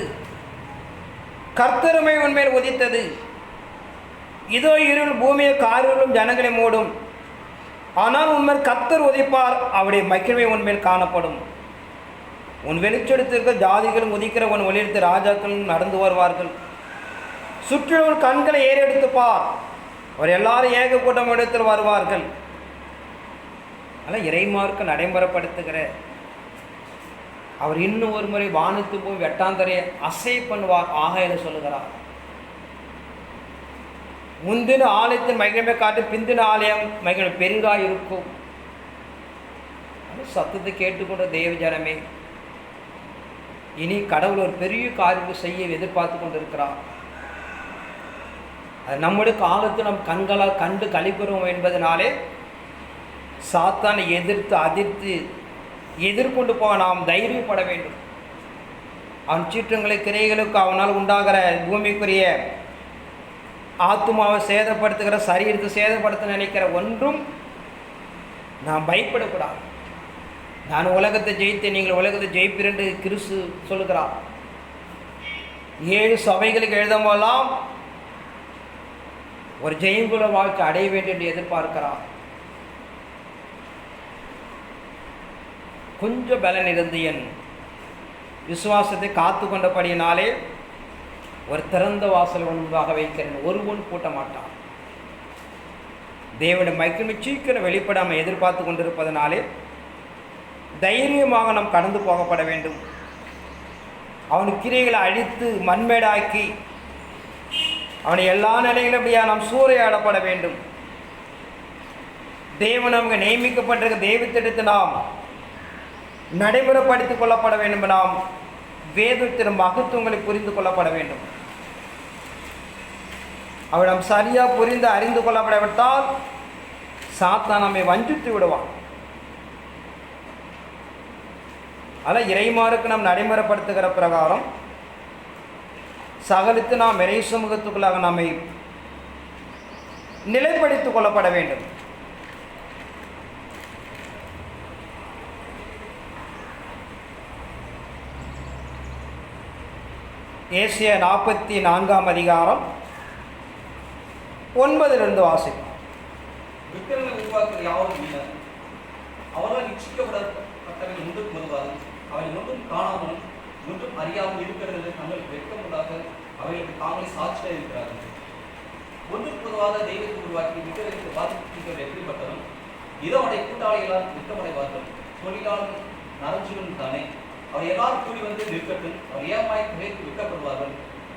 கர்த்தருமை உன்மேல் உதித்தது. இதோ இருள் பூமியை காரிலும் ஜனங்களை மூடும், ஆனால் உன்மேல் கர்த்தர் உதிப்பார், அவருடைய மகிமை உன்மேல் காணப்படும். உன் வெளிச்செடுத்திருக்க ஜாதிகளும் உதிக்கிற உன் ஒளியெடுத்து ராஜாக்களும் நடந்து வருவார்கள். சுற்றிலும் கண்களை ஏறெடுத்துப்பார், அவர் எல்லாரும் ஏக கூட்டம் இடத்தில் வருவார்கள். அதனால் இறைமார்க்க நடைமுறைப்படுத்துகிற அவர் இன்னும் ஒரு முறை வானத்து போய் வெட்டாந்தரையை அசை பண்ணுவார் ஆகையில சொல்லுகிறார். முந்தின ஆலயத்தின் மகிமை காட்டு பிந்தின ஆலயம் மகிமை பெரிதாக இருக்கும். சத்தத்தை கேட்டுக்கொண்ட தேவ ஜனமே, இனி கடவுள் ஒரு பெரிய காரியத்தை செய்ய எதிர்பார்த்து கொண்டிருக்கிறார். அது நம்முடைய காலத்தில் நம் கண்களால் கண்டு கழிக்கிறோம் என்பதனாலே சாத்தானை அதிர்த்து எதிர்கொண்டு போக நாம் தைரியப்பட வேண்டும். அவன் சீற்றங்களை கிரைகளுக்கு அவனால் உண்டாகிற பூமிக்குரிய ஆத்மாவை சேதப்படுத்துகிற சரீரத்தை சேதப்படுத்த நினைக்கிற ஒன்றும் நாம் பயப்படக்கூடாது. நான் உலகத்தை ஜெயித்தேன், நீங்கள் உலகத்தை ஜெயிப்பீர் என்று கிறிஸ்து சொல்லுகிறார். 7 சபைகளுக்கு எழுதும்போதெல்லாம் ஒரு ஜெயங்குல வாழ்க்கை அடைய வேண்டும் என்று எதிர்பார்க்கிறார். கொஞ்சம் பலன் இருந்து என் விசுவாசத்தை காத்து கொண்டபடியினாலே ஒரு திறந்த வாசல் முன்பாக வைக்கிறேன், ஒருவன் கூட்ட மாட்டான். தேவனுடைய மகிமை சீக்கிரம் வெளிப்படாமல் எதிர்பார்த்து கொண்டிருப்பதனாலே தைரியமாக நாம் கடந்து போகப்பட வேண்டும். அவன் கிரைகளை அழித்து மண்மேடாக்கி அவனை எல்லா நிலையிலும் அப்படியா நாம் சூறையாடப்பட வேண்டும். தேவன் நமக்கு நியமிக்கப்பட்டிருக்க தெய்வத்திடத்தை நாம் நடைமுறைப்படுத்திக் கொள்ளப்பட வேண்டும். நாம் வேதத்தின் மகத்துவங்களை புரிந்து கொள்ளப்பட வேண்டும். அவள் நாம் சரியாக புரிந்து அறிந்து கொள்ளப்படவிட்டால் சாத்தான் நம்மை வஞ்சித்து விடுவான். அதில் இறைமாருக்கு நாம் நடைமுறைப்படுத்துகிற பிரகாரம் சகலித்து நாம் இறை சமூகத்துக்குள்ளாக நம்மை நிலைப்படுத்திக் கொள்ளப்பட வேண்டும். ஏசாயா 44ஆம் அதிகாரம் 9 வாசிப்போம். விக்கிரங்களை உருவாக்குற யாவரும் இல்லை. அவரால் இச்சிக்கப்படப்பட்டவர்கள் ஒன்றுக்கு வருவார்கள். அவை ஒன்றும் காணாமலும் ஒன்றும் அறியாமல் இருக்கிறது தங்களுக்கு வெட்கமுண்டாக அவைகளுக்கு தாங்களே சாட்சியாக இருக்கிறார்கள். ஒன்றுக்கு பொதுவாக தெய்வத்தை உருவாக்கி விக்கிரகத்தை பாதிப்புகள் எப்படிப்பட்டதும் இதனுடைய கூட்டாளிகளால் வெட்கமடைவார்கள். தொழிலாளர் நரஞ்சுகளும் தானே. அவர் எல்லாரும் கூடி வந்து நிற்கட்டும். அவர் ஏமாய் குறைத்து விற்கப்படுவார்கள்.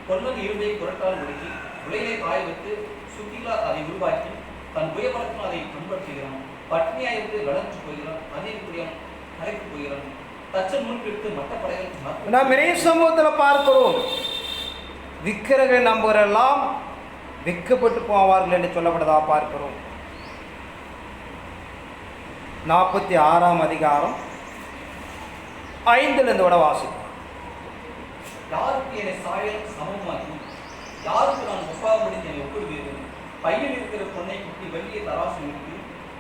பொன்னன் இரும்பை குரட்டால் ஒடுக்கி உலையிலே காய வைத்து சுத்திலா அதை உருவாக்கி தன் புயபலத்தினால் அதை பண்படுத்துகிறான். பட்னியாயிருந்து வளர்ச்சி போகிறான். அதிகப்படியாக கரைத்து போகிறான். தச்சன் முன்பிட்டு மட்டப்படைகள் நாம் நிறைய சமூகத்தில் பார்க்கிறோம். விக்கிரகை நம்புகிறெல்லாம் விற்கப்பட்டு போவார்கள் என்று சொல்லப்பட்டதா பார்க்கிறோம். 46 அதிகாரம் 5 வாசிப்போம். யாருக்கு என்னை சாயல் சமமாக்கி யாருக்கு நான் ஒப்பாகும்படி என்னை ஒப்பிடுவீர்கள். பையன் இருக்கிற பொண்ணை குட்டி வெள்ளியை தராசு நிறுத்தி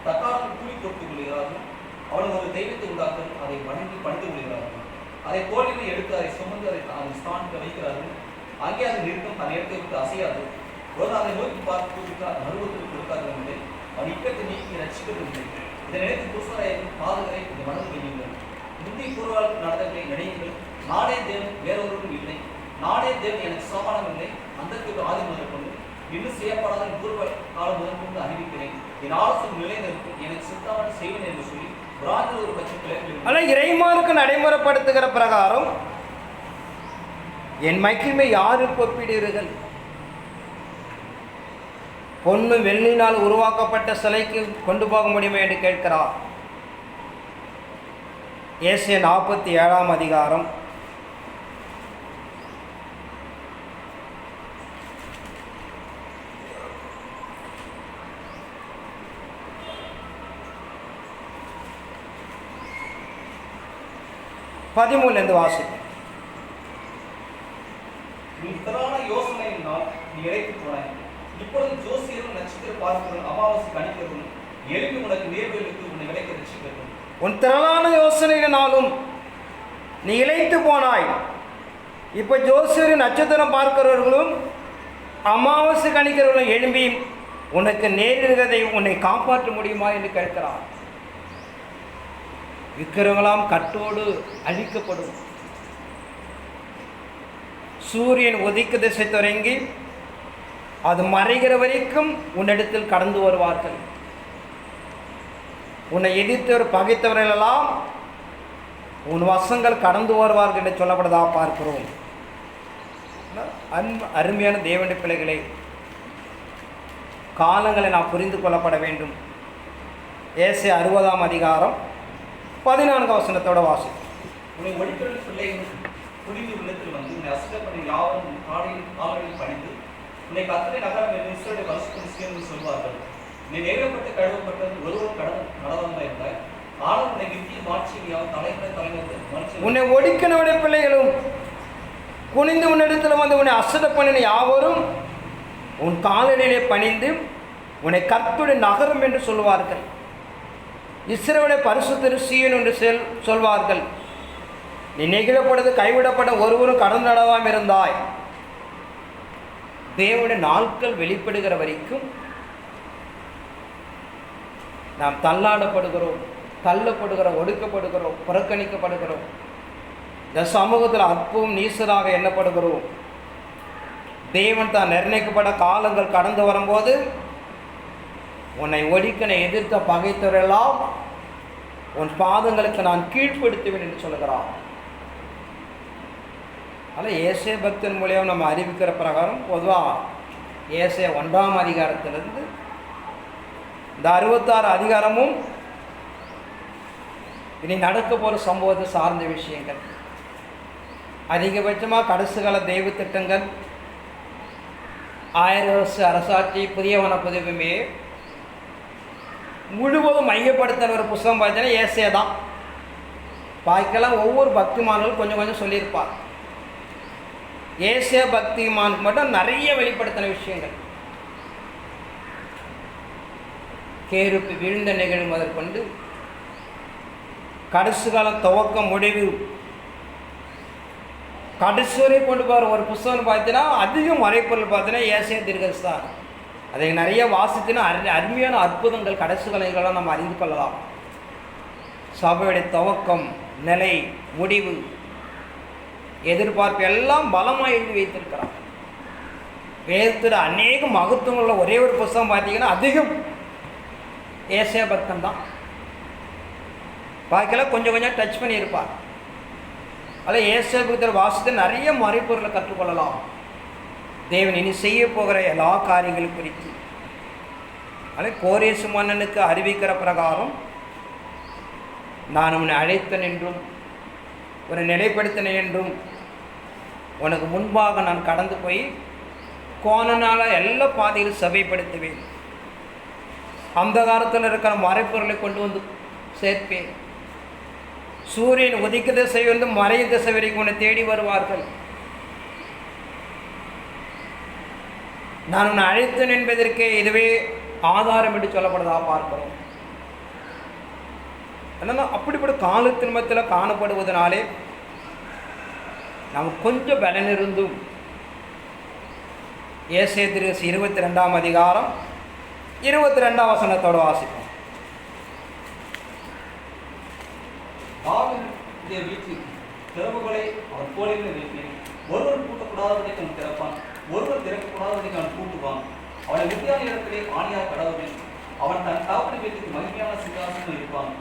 தக்காரம் கூலி கொடுத்துக் கொள்கிறார்கள். அவனும் ஒரு தெய்வத்தை உண்டாக்க அதை வணங்கி பணிந்து கொள்கிறார்கள். அதை கோலினை எடுத்து அதை சுமந்து அதை ஸ்தானத்தில் வைக்கிறார்கள். அங்கே அதை நிறுத்தம் தன் இடத்தை விட்டு அசையாது. ஒரு அதை நோக்கி பார்த்து கூப்பிட்டார் மருவத்துக்கு கொடுக்காதவன் இல்லை. அவன் இக்கத்தை நீக்கி ரசிக்கிறது இல்லை. இதை நினைத்து புருஷராயும் பாதகரை இந்த மனது வையுங்கள். முந்தி பூர்வால் நடந்தவர்களை நினையுங்கள். நானே தேவன் வேறொருவரும் இல்லை. நானே தேவன் எனக்கு சமானம் இல்லை. அந்த ஆதி முதல் கொண்டு இன்னும் செய்யப்படாத பூர்வ காலம் முதல் கொண்டு அறிவிக்கிறேன். என் ஆலோசனை நிலைநிறுத்தும் எனக்கு சித்தமான செய்வேன் என்று சொல்லி ஒரு பட்சத்தில் இறைமாருக்கு நடைமுறைப்படுத்துகிற பிரகாரம் என் மகிமை யாருக்கு ஒப்பிடுகிறீர்கள்? பொண்ணு வெள்ளினால் உருவாக்கப்பட்ட சிலைக்கு கொண்டு போக முடியுமா என்று கேட்கிறார். ஏசாயா 47 அதிகாரம் 13 வாசிப்போம். நீ திறனான யோசனையினால் நீ இறைத்து போனாய். இப்பொழுது ஜோசியரும் நட்சத்திர பார்க்கிறவன் அமாவாசை கணிக்கிறவன் எழுப்பி உனக்கு நேர்வெளிக்கு உன்னை விலைக்கு ரட்சிக்கிறவன். உன் திரளான யோசனையினாலும் நீ இழைத்து போனாய். இப்போ ஜோசியரும் நட்சத்திரம் பார்க்கிறவர்களும் அமாவாசை கணிக்கிறவர்களும் எழும்பி உனக்கு நேரிடுவதை உன்னை காப்பாற்ற முடியுமா என்று கேட்கிறார். விக்கிரகங்களாம் கட்டோடு அழிக்கப்படும். சூரியன் உதிக்க திசை தொடங்கி அது மறைகிற வரைக்கும் உன்னிடத்தில் கடந்து வருவார்கள். உன்னை எதிர்த்தவர் பகைத்தவர்களெல்லாம் உன் வசங்கள் கடந்து வருவார்கள் என்று சொல்லப்பட்டதா பார்க்கிறோம். அருமையான தேவனுடைய பிள்ளைகளை, காலங்களை நாம் புரிந்து கொள்ளப்பட வேண்டும். ஏசாயா 60 அதிகாரம் 14 வசனத்தோட வாசி. உன்னை ஒழிக்கிற பிள்ளைகள் புரிந்து உள்ளத்தில் வந்து உன்னை அசுத்தப்படி யாவரும் காலையில் பணிந்து உன்னை கத்தனை நகரம் என்று இஸ்ரவேலை பரிசுத்தம் சேர்ந்து சொல்வார்கள். நீ நேரப்பட்டு கழுவப்பட்டது ஒருவர் கடன் நடவடிக்கை இருந்தாய். ஆனால் உன்னை நித்திய மாட்சியால் தலைமுறை தலைமுறை உன்னை ஒடுக்கினவுடைய பிள்ளைகளும் குனிந்து உன்னிடத்தில் வந்து உன்னை அசுத்த பண்ணின யாவரும் உன் காலடியிலே பணிந்து உன்னை கர்த்தருடைய நகரம் என்று சொல்வார்கள். இஸ்ரவேலை பரிசுத்த சீயோன் என்று சொல்வார்கள். நீ நெகிழப்படுவது கைவிடப்பட்ட ஒருவரும் கடந்து நடவாமல் இருந்தாய். தேவனுடைய நாட்கள் வெளிப்படுகிற வரைக்கும் நாம் தள்ளாடப்படுகிறோம், தள்ளப்படுகிறோம், ஒடுக்கப்படுகிறோம், புறக்கணிக்கப்படுகிறோம். இந்த சமூகத்தில் அற்பும் நீசராக எண்ணப்படுகிறோம். தேவன் தான் நிர்ணயிக்கப்பட்ட காலங்கள் கடந்து வரும்போது உன்னை ஒடுக்கனை எதிர்த்த பகைத்தவரெல்லாம் உன் பாதங்களுக்கு நான் கீழ்ப்படுத்துவேன் என்று சொல்கிறான். அதில் ஏசாயா பக்தன் மூலியம் நம்ம அறிவிக்கிற பிரகாரம் பொதுவாக ஏசாயா 1 அதிகாரத்திலிருந்து இந்த 66 அதிகாரமும் இனி நடக்க போகிற சம்பவத்தை சார்ந்த விஷயங்கள். அதிகபட்சமாக கடைசி கால தெய்வ திட்டங்கள், 1000 வருஷ அரசாட்சி, புதிய வனப்பதிவுமே முழுவதும் மையப்படுத்தின ஒரு புத்தகம் பார்த்தீங்கன்னா ஏசாயா தான். பாய்க்கெல்லாம் ஒவ்வொரு பக்திமான்களும் கொஞ்சம் கொஞ்சம் சொல்லியிருப்பார். ஏசாயா பக்திமானுக்கு மட்டும் நிறைய வெளிப்படுத்தின விஷயங்கள். கேருப்பு வீழ்ந்த நிகழ்வு முதற்கொண்டு கடைசி காலம் துவக்கம் முடிவு கடைசி வரை கொண்டு போகிற ஒரு புத்தகம் பார்த்தீங்கன்னா அதிகம் மறைப்பொருள் பார்த்தீங்கன்னா ஏசாயா தீர்க்கதரிசி தான். அதை நிறைய வாசித்துனா அருமையான அற்புதங்கள் கடைசிகளெல்லாம் நம்ம அறிந்து கொள்ளலாம். சபையுடைய துவக்கம், நிலை, முடிவு, எதிர்பார்ப்பு எல்லாம் பலமாக எழுதி வைத்திருக்கிறார். வேதத்தில் அநேக மகத்துவங்களுள்ள ஒரே ஒரு புத்தகம் பார்த்தீங்கன்னா அதிகம் ஏசாயா பக்தன் தான். பாக்கெல்லாம் கொஞ்சம் கொஞ்சம் டச் பண்ணியிருப்பார். அதில் ஏசாயா பக்தர் வாசித்து நிறைய மறைப்பொருளை கற்றுக்கொள்ளலாம். தேவன் இனி செய்ய போகிற எல்லா காரியங்களும் குறித்து. அதில் கோரேசு மன்னனுக்கு அறிவிக்கிற பிரகாரம், நான் உன்னை அழைத்தேன் என்றும் உன்னை நிலைப்படுத்தினேன் என்றும், உனக்கு முன்பாக நான் கடந்து போய் கோணனால எல்லா பாதையில் சபைப்படுத்துவேன், அந்த காலத்தில் இருக்கிற மறைப்பொருளை கொண்டு வந்து சேர்ப்பேன், சூரியன் உதிக்க திசை வந்து மறையும் திசை வரைக்கும் உன்னை தேடி வருவார்கள், நான் உன்னை அழைத்தேன் என்பதற்கு இதுவே ஆதாரம் என்று சொல்லப்படுதா பார்க்கிறோம். அதனால் அப்படிப்பட்ட காலத்தின் மத்தியில் காணப்படுவதனாலே நமக்கு கொஞ்சம் பலன் இருந்தும், ஏசாயா 22 அதிகாரம் 22 வசனத்தோடு வாசிப்போம். தாவீதுடைய வீட்டில் திறவுகளை அவர் கோலிலே வைப்பேன், ஒருவர் பூட்டக்கூடாததை அவன் திறப்பான், ஒருவர் திறக்கக்கூடாததை அவன் பூட்டுவான், அவனை மித்தியான இடத்திலே ஆணியாக கடவுவேன், அவன் தன் தகப்பன் வீட்டுக்கு மகிமையான சிங்காசனம் இருப்பான்,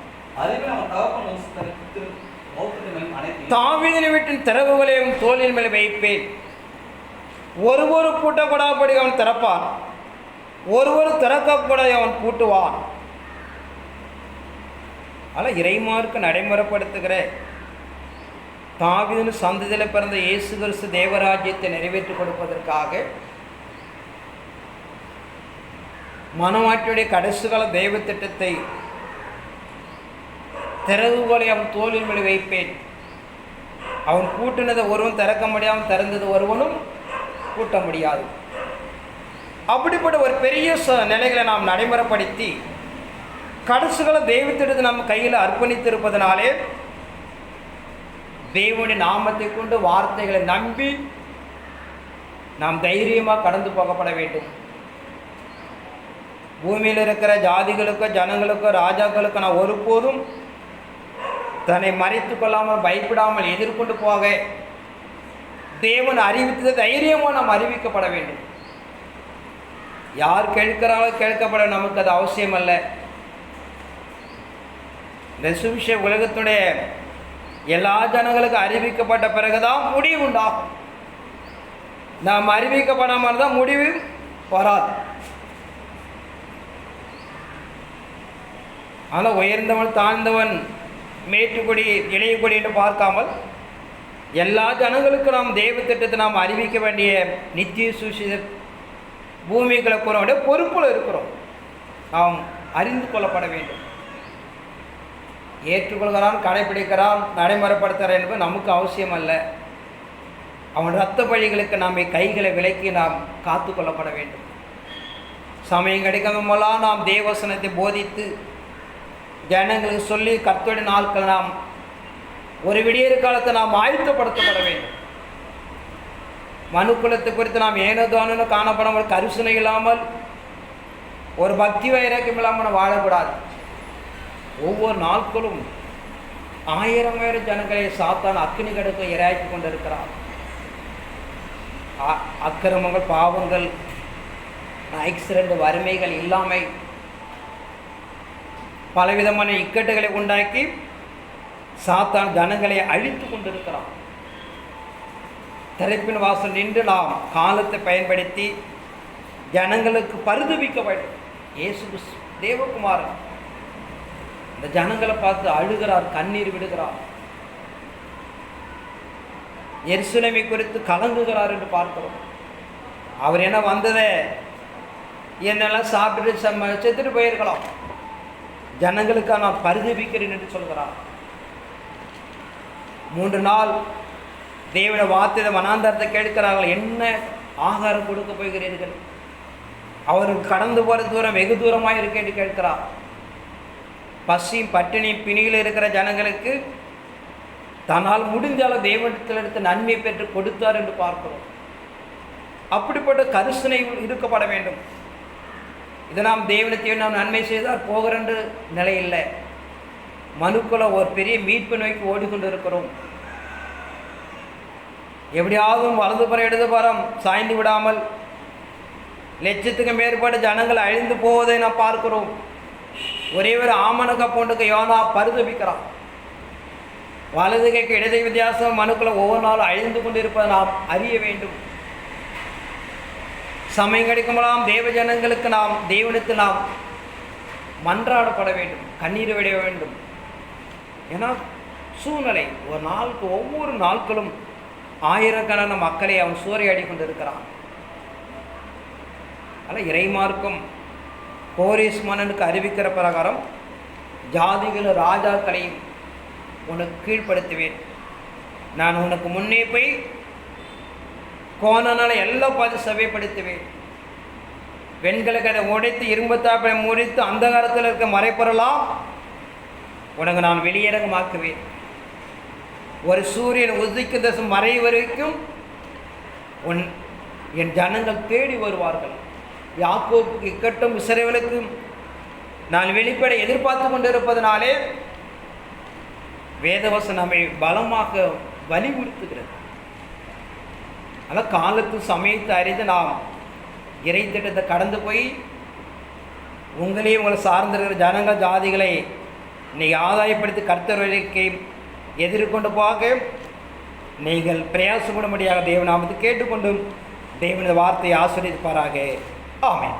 அதேபோல் அவன் தகப்பன் வம்சத்திற்கு மௌத்தத்தையும் அனைத்தையும் தாவீதின் வீட்டின் திறவுகளையும் தோளின் மேல் வைப்பேன், ஒருவர் பூட்டக்கூடாதபடி அவன் திறப்பான், ஒருவர் திறக்கக்கூட அவன் பூட்டுவான். ஆனால் இறைமார்க்கு நடைமுறைப்படுத்துகிற தாவீதின் சந்ததியில் பிறந்த இயேசு கிறிஸ்து தேவராஜ்யத்தை நிறைவேற்றி கொடுப்பதற்காக மனவாட்டியுடைய கடைசிகால தெய்வ திட்டத்தை திறவுகளை அவன் தோளின் மேல் வைப்பேன், அவன் பூட்டினதை ஒருவன் திறக்க முடியாமல் திறந்தது ஒருவனும் பூட்ட முடியாது. அப்படிப்பட்ட ஒரு பெரிய நிலைகளை நாம் நடைமுறைப்படுத்தி கடைசிகளை தெய்வத்திடத்தை நம்ம கையில் அர்ப்பணித்திருப்பதனாலே தேவனுடைய நாமத்தை கொண்டு வார்த்தைகளை நம்பி நாம் தைரியமாக கடந்து போகப்பட வேண்டும். பூமியில் இருக்கிற ஜாதிகளுக்கோ ஜனங்களுக்கோ ராஜாக்களுக்கோ நான் ஒருபோதும் தன்னை மறைத்து கொள்ளாமல் பயப்படாமல் எதிர்கொண்டு போக தேவன் அறிவித்தது தைரியமாக நாம் அறிவிக்கப்பட வேண்டும். யார் கேட்கிறாங்களோ கேட்கப்பட நமக்கு அது அவசியம் அல்ல. இந்த சுவிசேஷ உலகத்துடைய எல்லா ஜனங்களுக்கும் அறிவிக்கப்பட்ட பிறகுதான் முடிவு உண்டாகும். நாம் அறிவிக்கப்படாமல் தான் முடிவு வராது. ஆனால் உயர்ந்தவன் தாழ்ந்தவன் மேட்டுக்கொடி இளையகொடி என்று பார்க்காமல் எல்லா ஜனங்களுக்கும் நாம் தெய்வ திட்டத்தை நாம் அறிவிக்க வேண்டிய நித்திய சுவிசேஷ பூமிகளை கூற பொறுப்பில் இருக்கிறோம். நாம் அறிந்து கொள்ளப்பட வேண்டும். ஏற்றுக்கொள்கிறான், கடைப்பிடிக்கிறான், நடைமுறைப்படுத்துகிறான் என்பது நமக்கு அவசியம் அல்ல. அவன் இரத்த பழிகளுக்கு நம்மை கைகளை விலக்கி நாம் காத்து கொள்ளப்பட வேண்டும். சமயம் கிடைக்காமலாம் நாம் தேவசனத்தை போதித்து ஜனங்களுக்கு சொல்லி கர்த்தருடைய நாட்கள் நாம் ஒரு விடியற் காலத்தை நாம் ஆயத்தப்படுத்தப்பட வேண்டும். மனுக்குலத்தை குறித்து நாம் ஏனோதானு காணப்படாமல் கருசனை இல்லாமல் ஒரு பக்தி வைராக்கியம் இல்லாமல் வாழக்கூடாது. ஒவ்வொரு நாட்களும் ஆயிரம் ஜனங்களை சாத்தான் அக்கினி கடக்க இரையாக்கி கொண்டிருக்கிறார். அக்கிரமங்கள், பாவங்கள், ஆக்சிடென்ட், வறுமைகள், இல்லாமை, பலவிதமான இக்கட்டுகளை உண்டாக்கி சாத்தான் ஜனங்களை அழித்து கொண்டிருக்கிறான். திறப்பின் வாசல் நின்று நாம் காலத்தை பயன்படுத்தி ஜனங்களுக்கு பரிதபிக்க வேண்டும். இயேசு தேவகுமாரன் இந்த ஜனங்களை பார்த்து அழுகிறார், கண்ணீர் விடுகிறார், எருசலேமை குறித்து கலங்குகிறார் என்று பார்க்கிறோம். அவர் என்ன வந்ததை என்னெல்லாம் சாப்பிட்டு செத்துட்டு போயிருக்கலாம், ஜனங்களுக்காக நான் பரிதபிக்கிறேன் என்று சொல்கிறார். 3 நாள் தேவனை வார்த்தை வனாந்தரத்தை கேட்கிறார்கள், என்ன ஆகாரம் கொடுக்க போகிறீர்கள்? அவருக்கு கடந்து போகிற தூரம் வெகு தூரமாக இருக்கு என்று கேட்கிறார். பசியும் பட்டினியும் பிணியில் இருக்கிற ஜனங்களுக்கு தன்னால் முடிஞ்சாலும் தேவனத்தில் எடுத்து நன்மை பெற்று கொடுத்தார் என்று பார்க்கிறோம். அப்படிப்பட்ட கரிசனை இருக்கப்பட வேண்டும். இதை நாம் தேவனுக்கு நாம் நன்மை செய்தால் போகிற நிலை இல்லை. மனுக்குள்ள ஒரு பெரிய மீட்பு நோக்கி ஓடிக்கொண்டு இருக்கிறோம். எப்படியாவது வலதுபுறம் இடதுபுறம் சாய்ந்து விடாமல் லட்சத்துக்கு மேற்பட்ட ஜனங்கள் அழிந்து போவதை நாம் பார்க்கிறோம். ஒரே ஒரு ஆமணக்க பொண்ணுக்கு யோனா பரிதபிக்கிறான். வலது கைக்கு இடது வித்தியாசம் மனுக்குள்ள ஒவ்வொரு நாளும் அழிந்து கொண்டு இருப்பதை நாம் அறிய வேண்டும். சமயம் கிடைக்கும்போதெல்லாம் தேவ ஜனங்களுக்கு நாம் தேவனுக்கு நாம் மன்றாடப்பட வேண்டும், கண்ணீர் விட வேண்டும். ஏன்னா சூழ்நிலை ஒரு நாளுக்கு ஒவ்வொரு நாட்களும் ஆயிரக்கணக்கான மக்களை அவன் சூறையாடி கொண்டு இருக்கிறான். அதனால் இறைமார்க்கம் கோரேஸ் மன்னனுக்கு அறிவிக்கிற பிரகாரம் ஜாதிகள் ராஜாக்களையும் உனக்கு கீழ்ப்படுத்துவேன். நான் உனக்கு முன்னே போய் கோணனால எல்லாம் பார்த்து சபைப்படுத்துவேன். வெண்கல கதை உடைத்து இரும்பத்தாப்பை முடித்து அந்த காலத்தில் இருக்க மறைப்பொருளாம் உனக்கு நான் வெளியரங்கமாக்குவேன். ஒரு சூரியன் உதிக்கும் தசம் மறை வரைக்கும் என் ஜனங்கள் தேடி வருவார்கள். யாக்கோபுக்கு இக்கட்டும் இஸ்ரவேலுக்கும் நான் வெளிப்பட எதிர்பார்த்து கொண்டிருப்பதனாலே வேதவசனம் நம்மை பலமாக வலியுறுத்துகிறது. அதனால் காலத்து சமயத்தை அறிந்து நாம் இறை திட்டத்தை கடந்து போய் உங்களையும் உங்களை சார்ந்திருக்கிற ஜனங்கள் ஜாதிகளை இன்னைக்கு ஆதாயப்படுத்தி கர்த்தர் வழிக்கு எதிர்கொண்டு பார்க்க நீங்கள் பிரயாசப்படும்படியாக தேவநாமத்தை கேட்டுக்கொண்டும் தேவனது வார்த்தையை ஆசீர்வதிப்பாராக. ஆமென்.